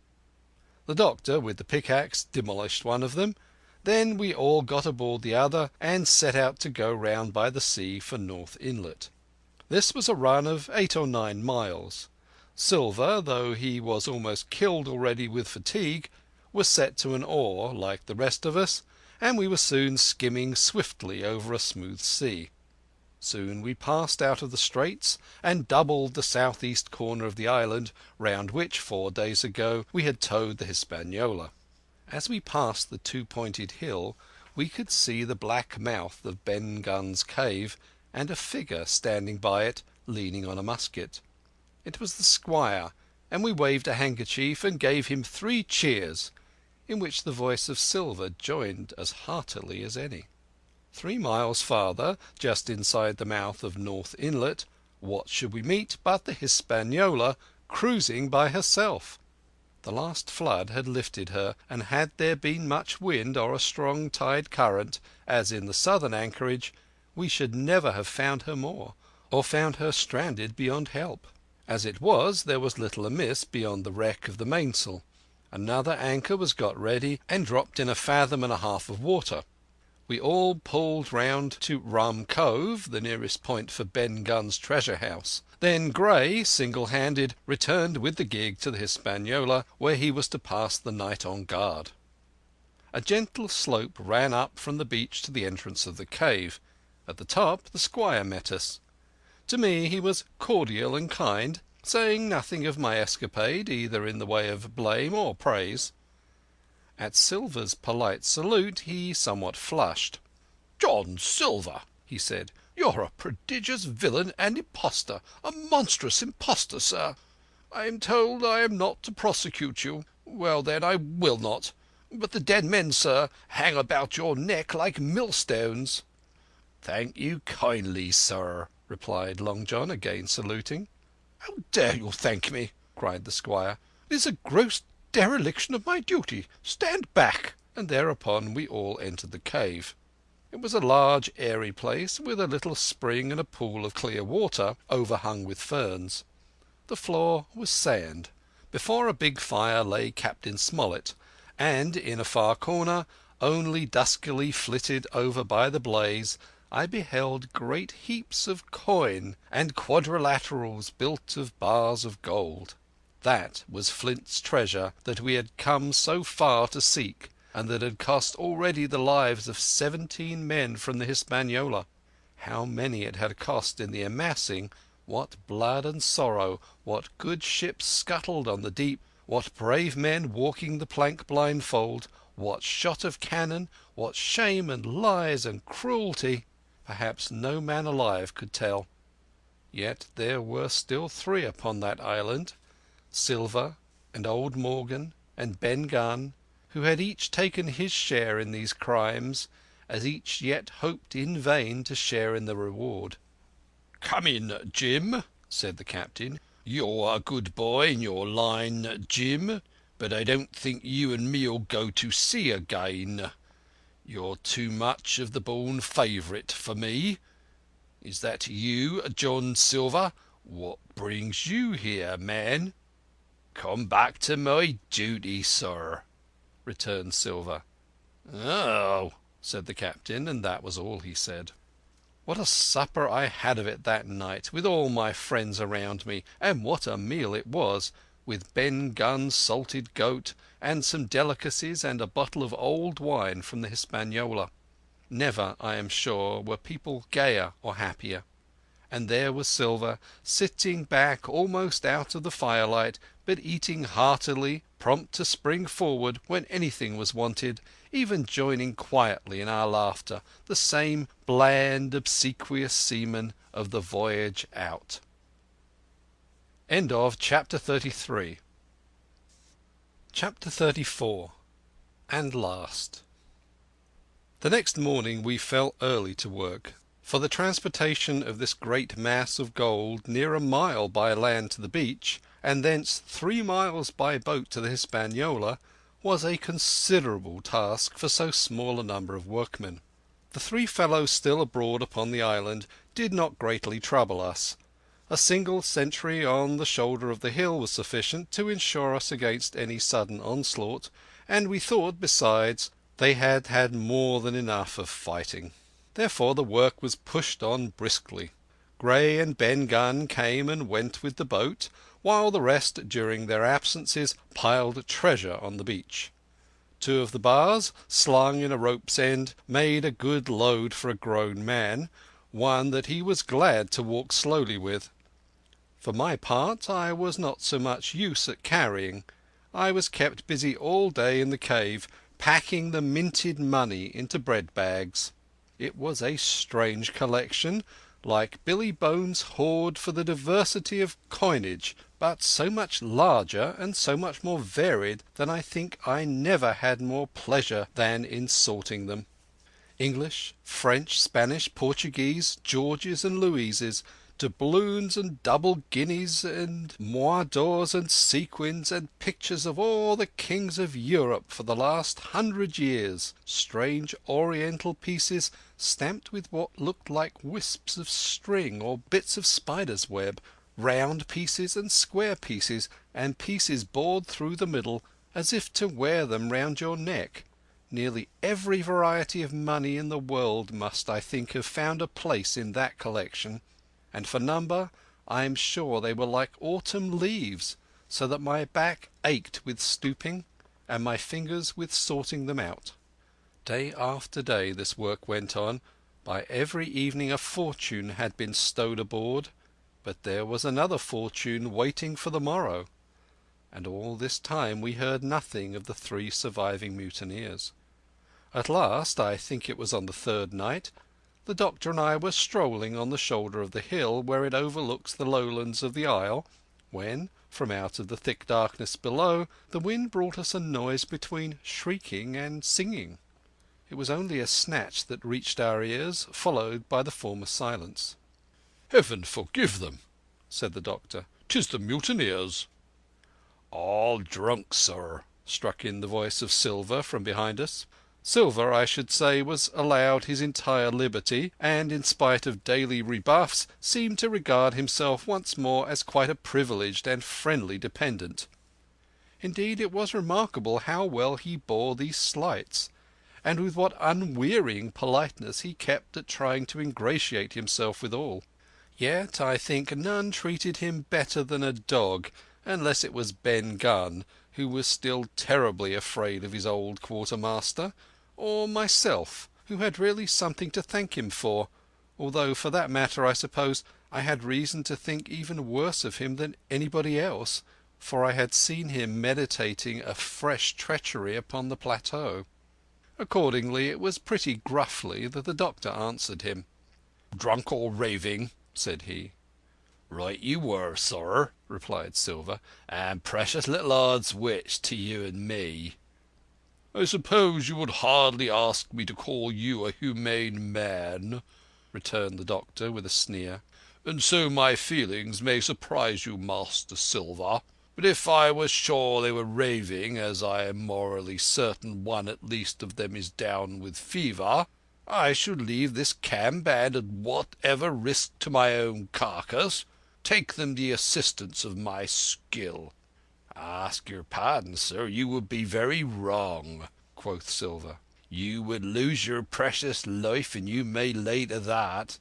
The doctor, with the pickaxe, demolished one of them. Then we all got aboard the other and set out to go round by the sea for North Inlet. This was a run of 8 or 9 miles. Silver, though he was almost killed already with fatigue, was set to an oar like the rest of us, and we were soon skimming swiftly over a smooth sea. Soon we passed out of the straits and doubled the southeast corner of the island, round which 4 days ago we had towed the Hispaniola. As we passed the two-pointed hill we could see the black mouth of Ben Gunn's cave and a figure standing by it leaning on a musket. It was the squire, and we waved a handkerchief and gave him 3 cheers, in which the voice of Silver joined as heartily as any. 3 miles farther, just inside the mouth of North Inlet, what should we meet but the Hispaniola cruising by herself? The last flood had lifted her, and had there been much wind or a strong tide current, as in the southern anchorage, we should never have found her more, or found her stranded beyond help. As it was, there was little amiss beyond the wreck of the mainsail. Another anchor was got ready and dropped in 1.5 fathoms of water. We all pulled round to Rum Cove, the nearest point for Ben Gunn's treasure house. Then Gray, single-handed, returned with the gig to the Hispaniola, where he was to pass the night on guard. A gentle slope ran up from the beach to the entrance of the cave. At the top the squire met us. To me he was cordial and kind, saying nothing of my escapade, either in the way of blame or praise. At Silver's polite salute he somewhat flushed. "John Silver," he said, "you're a prodigious villain and impostor, a monstrous impostor, sir. I am told I am not to prosecute you. Well, then, I will not. But the dead men, sir, hang about your neck like millstones." "Thank you kindly, sir," replied Long John, again saluting. "How dare you thank me?" cried the squire. "It is a gross dereliction of my duty. Stand back." And thereupon we all entered the cave. It was a large airy place, with a little spring and a pool of clear water, overhung with ferns. The floor was sand. Before a big fire lay Captain Smollett, and in a far corner, only duskily flitted over by the blaze, I beheld great heaps of coin and quadrilaterals built of bars of gold. That was Flint's treasure that we had come so far to seek, and that had cost already the lives of 17 men from the Hispaniola. How many it had cost in the amassing, what blood and sorrow, what good ships scuttled on the deep, what brave men walking the plank blindfold, what shot of cannon, what shame and lies and cruelty, perhaps no man alive could tell. Yet there were still 3 upon that island, Silver and old Morgan and Ben Gunn, who had each taken his share in these crimes, as each yet hoped in vain to share in the reward. "Come in, Jim," said the captain. "You're a good boy in your line, Jim, but I don't think you and me'll go to sea again. You're too much of the born favourite for me. Is that you, John Silver? What brings you here, man?" "Come back to my duty, sir," returned Silver. "Oh," said the captain, and that was all he said. What a supper I had of it that night, with all my friends around me, and what a meal it was, with Ben Gunn's salted goat, and some delicacies, and a bottle of old wine from the Hispaniola. Never, I am sure, were people gayer or happier. And there was Silver, sitting back almost out of the firelight, but eating heartily, prompt to spring forward when anything was wanted, even joining quietly in our laughter, the same bland, obsequious seaman of the voyage out. End of Chapter 33. Chapter 34. And last. The next morning we fell early to work, for the transportation of this great mass of gold near a mile by land to the beach, and thence 3 miles by boat to the Hispaniola, was a considerable task for so small a number of workmen. The 3 fellows still abroad upon the island did not greatly trouble us. A single sentry on the shoulder of the hill was sufficient to ensure us against any sudden onslaught, and we thought, besides, they had had more than enough of fighting. Therefore the work was pushed on briskly. Gray and Ben Gunn came and went with the boat, while the rest, during their absences, piled treasure on the beach. 2 of the bars, slung in a rope's end, made a good load for a grown man, one that he was glad to walk slowly with. For my part, I was not so much use at carrying. I was kept busy all day in the cave, packing the minted money into bread bags. It was a strange collection, like Billy Bones' hoard for the diversity of coinage, but so much larger and so much more varied that I think I never had more pleasure than in sorting them. English, French, Spanish, Portuguese, Georges and Louises, doubloons and double guineas and mois d'ors and sequins and pictures of all the kings of Europe for the last 100 years, strange oriental pieces stamped with what looked like wisps of string or bits of spider's web, round pieces and square pieces, and pieces bored through the middle as if to wear them round your neck. Nearly every variety of money in the world must, I think, have found a place in that collection, and for number I am sure they were like autumn leaves, so that my back ached with stooping and my fingers with sorting them out. Day after day this work went on. By every evening a fortune had been stowed aboard, but there was another fortune waiting for the morrow. And all this time we heard nothing of the 3 surviving mutineers. At last, I think it was on the 3rd night, the doctor and I were strolling on the shoulder of the hill where it overlooks the lowlands of the isle, when, from out of the thick darkness below, the wind brought us a noise between shrieking and singing. It was only a snatch that reached our ears, followed by the former silence. "Heaven forgive them," said the doctor. "'Tis the mutineers." "All drunk, sir," struck in the voice of Silver from behind us. Silver, I should say, was allowed his entire liberty, and in spite of daily rebuffs seemed to regard himself once more as quite a privileged and friendly dependent. Indeed, it was remarkable how well he bore these slights, and with what unwearying politeness he kept at trying to ingratiate himself with all. Yet I think none treated him better than a dog, unless it was Ben Gunn, who was still terribly afraid of his old quartermaster, or myself, who had really something to thank him for, although for that matter I suppose I had reason to think even worse of him than anybody else, for I had seen him meditating a fresh treachery upon the plateau. Accordingly it was pretty gruffly that the doctor answered him. "Drunk or raving?" said he. "Right you were, sir," replied Silver, "and precious little odds which to you and me." "I suppose you would hardly ask me to call you a humane man," returned the doctor with a sneer, "and so my feelings may surprise you, Master Silver. But if I was sure they were raving, as I am morally certain one at least of them is down with fever, I should leave this cam band at whatever risk to my own carcass, take them the assistance of my skill." "Ask your pardon, sir, you would be very wrong," quoth Silver. "You would lose your precious life, and you may lay to that.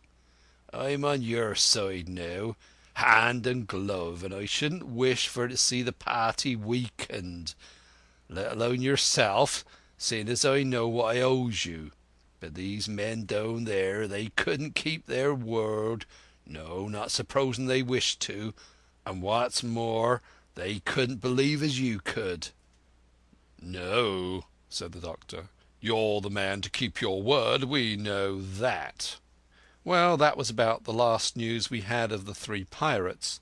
I'm on your side now, hand and glove, and I shouldn't wish for to see the party weakened, let alone yourself, seeing as I know what I owes you. But these men down there, they couldn't keep their word, no, not supposing they wished to, and what's more, they couldn't believe as you could." "No," said the doctor. "You're the man to keep your word, we know that." Well, that was about the last news we had of the 3 pirates.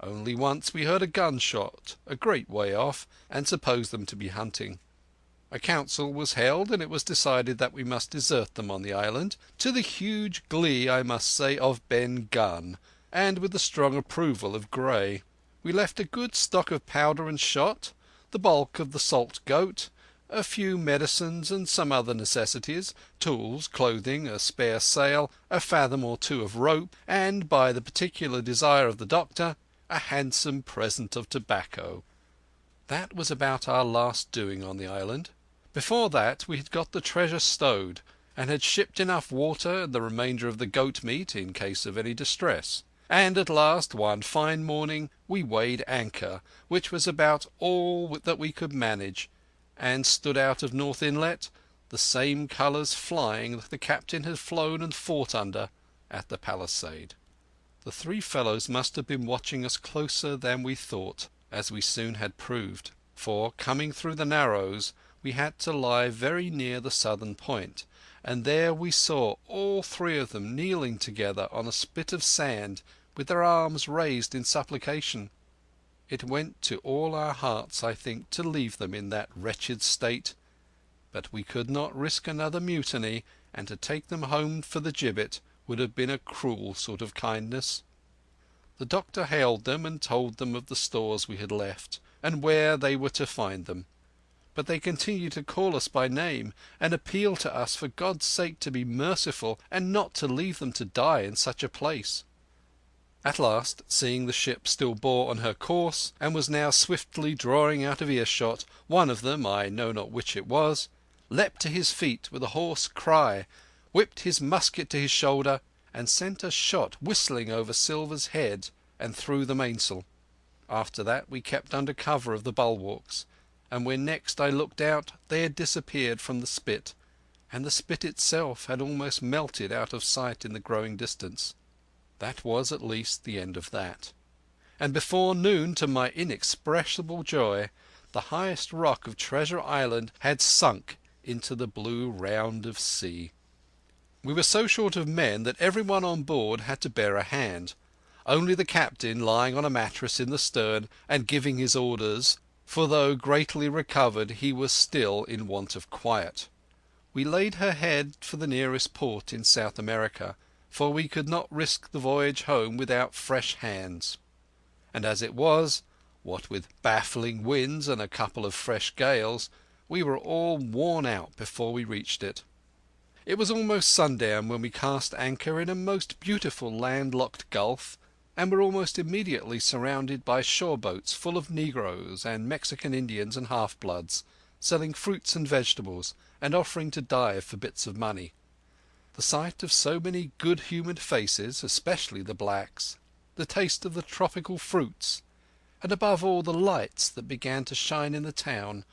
Only once we heard a gunshot a great way off, and supposed them to be hunting. A council was held, and it was decided that we must desert them on the island, to the huge glee, I must say, of Ben Gunn, and with the strong approval of Gray. We left a good stock of powder and shot, the bulk of the salt goat, a few medicines and some other necessities, tools, clothing, a spare sail, a fathom or two of rope, and, by the particular desire of the doctor, a handsome present of tobacco. That was about our last doing on the island. Before that we had got the treasure stowed, and had shipped enough water and the remainder of the goat meat in case of any distress. And at last, one fine morning, we weighed anchor, which was about all that we could manage, and stood out of North Inlet, the same colours flying that the captain had flown and fought under at the palisade. The three fellows must have been watching us closer than we thought, as we soon had proved, for, coming through the narrows, we had to lie very near the southern point, and there we saw all three of them kneeling together on a spit of sand with their arms raised in supplication. It went to all our hearts, I think, to leave them in that wretched state, but we could not risk another mutiny, and to take them home for the gibbet would have been a cruel sort of kindness. The doctor hailed them and told them of the stores we had left, and where they were to find them. But they continued to call us by name, and appeal to us for God's sake to be merciful and not to leave them to die in such a place. At last, seeing the ship still bore on her course, and was now swiftly drawing out of earshot, one of them, I know not which it was, leapt to his feet with a hoarse cry, whipped his musket to his shoulder, and sent a shot whistling over Silver's head and through the mainsail. After that we kept under cover of the bulwarks, and when next I looked out they had disappeared from the spit, and the spit itself had almost melted out of sight in the growing distance. That was at least the end of that. And before noon, to my inexpressible joy, the highest rock of Treasure Island had sunk into the blue round of sea. We were so short of men that everyone on board had to bear a hand, only the captain lying on a mattress in the stern and giving his orders, for though greatly recovered he was still in want of quiet. We laid her head for the nearest port in South America, for we could not risk the voyage home without fresh hands. And as it was, what with baffling winds and a couple of fresh gales, we were all worn out before we reached it. It was almost sundown when we cast anchor in a most beautiful landlocked gulf, and were almost immediately surrounded by shore boats full of negroes and Mexican Indians and half-bloods, selling fruits and vegetables, and offering to dive for bits of money. The sight of so many good-humoured faces, especially the blacks, the taste of the tropical fruits, and above all the lights that began to shine in the town,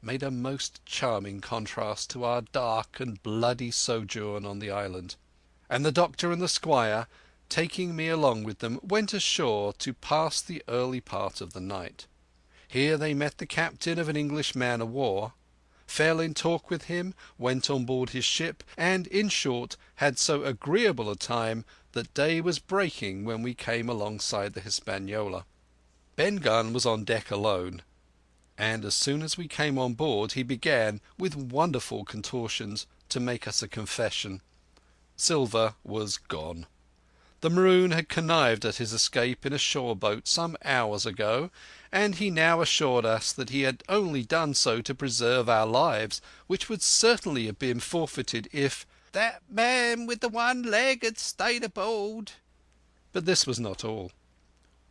made a most charming contrast to our dark and bloody sojourn on the island. And the doctor and the squire, taking me along with them, went ashore to pass the early part of the night. Here they met the captain of an English man-of-war, fell in talk with him, went on board his ship, and, in short, had so agreeable a time that day was breaking when we came alongside the Hispaniola. Ben Gunn was on deck alone, and as soon as we came on board he began, with wonderful contortions, to make us a confession. Silver was gone. The Maroon had connived at his escape in a shore boat some hours ago, and he now assured us that he had only done so to preserve our lives, which would certainly have been forfeited if "that man with the one leg had stayed aboard." But this was not all.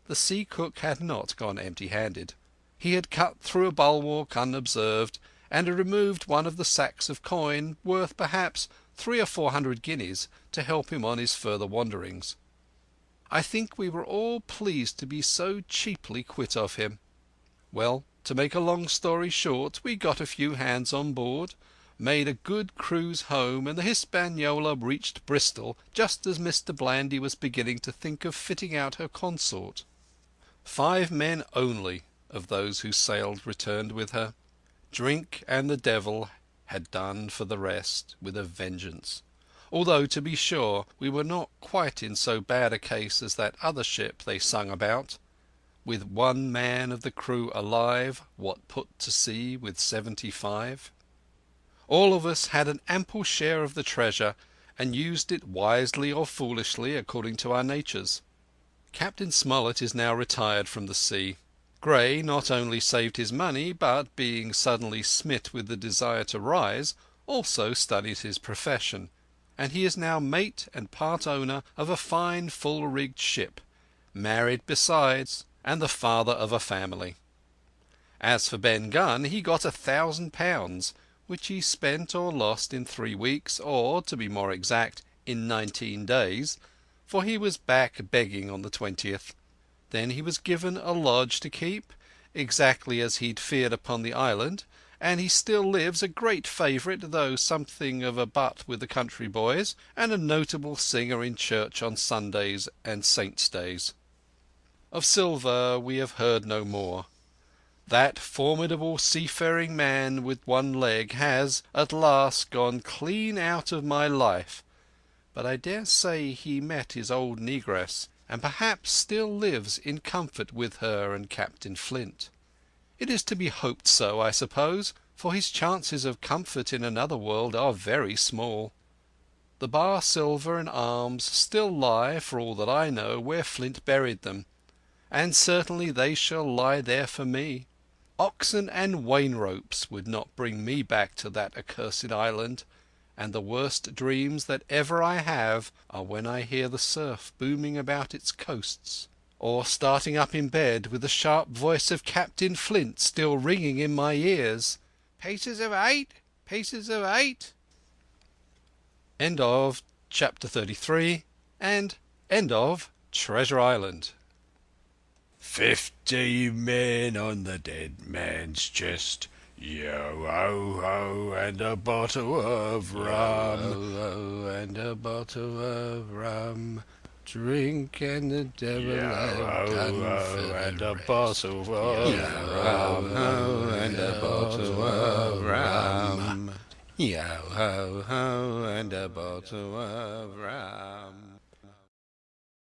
The sea cook had not gone empty-handed. He had cut through a bulwark unobserved, and had removed one of the sacks of coin, worth perhaps 300 or 400 guineas, to help him on his further wanderings. I think we were all pleased to be so cheaply quit of him. Well, to make a long story short, we got a few hands on board, made a good cruise home, and the Hispaniola reached Bristol just as Mr. Blandy was beginning to think of fitting out her consort. 5 men only of those who sailed returned with her. Drink and the devil had done for the rest with a vengeance. Although, to be sure, we were not quite in so bad a case as that other ship they sung about, with 1 man of the crew alive, what put to sea with 75. All of us had an ample share of the treasure, and used it wisely or foolishly according to our natures. Captain Smollett is now retired from the sea. Gray not only saved his money, but, being suddenly smit with the desire to rise, also studied his profession, and he is now mate and part owner of a fine full-rigged ship, married besides, and the father of a family. As for Ben Gunn, he got £1,000, which he spent or lost in 3 weeks, or, to be more exact, in 19 days, for he was back begging on the 20th. Then he was given a lodge to keep, exactly as he'd feared upon the island, and he still lives a great favourite, though something of a butt with the country boys, and a notable singer in church on Sundays and saints' days. Of Silver we have heard no more. That formidable seafaring man with one leg has, at last, gone clean out of my life, but I dare say he met his old negress, and perhaps still lives in comfort with her and Captain Flint. It is to be hoped so, I suppose, for his chances of comfort in another world are very small. The bar silver and arms still lie, for all that I know, where Flint buried them, and certainly they shall lie there for me. Oxen and wain ropes would not bring me back to that accursed island, and the worst dreams that ever I have are when I hear the surf booming about its coasts, or starting up in bed with the sharp voice of Captain Flint still ringing in my ears. "Pieces of 8? Pieces of 8?" End of Chapter 33 and end of Treasure Island. 50 men on the dead man's chest. Yo-ho-ho, and a bottle of rum. Yo-ho-ho, and a bottle of rum. Drink and the devil have done for and the a rest. bottle of rum. Yo-ho-ho, and a bottle of rum. Yo-ho-ho, and a bottle of rum.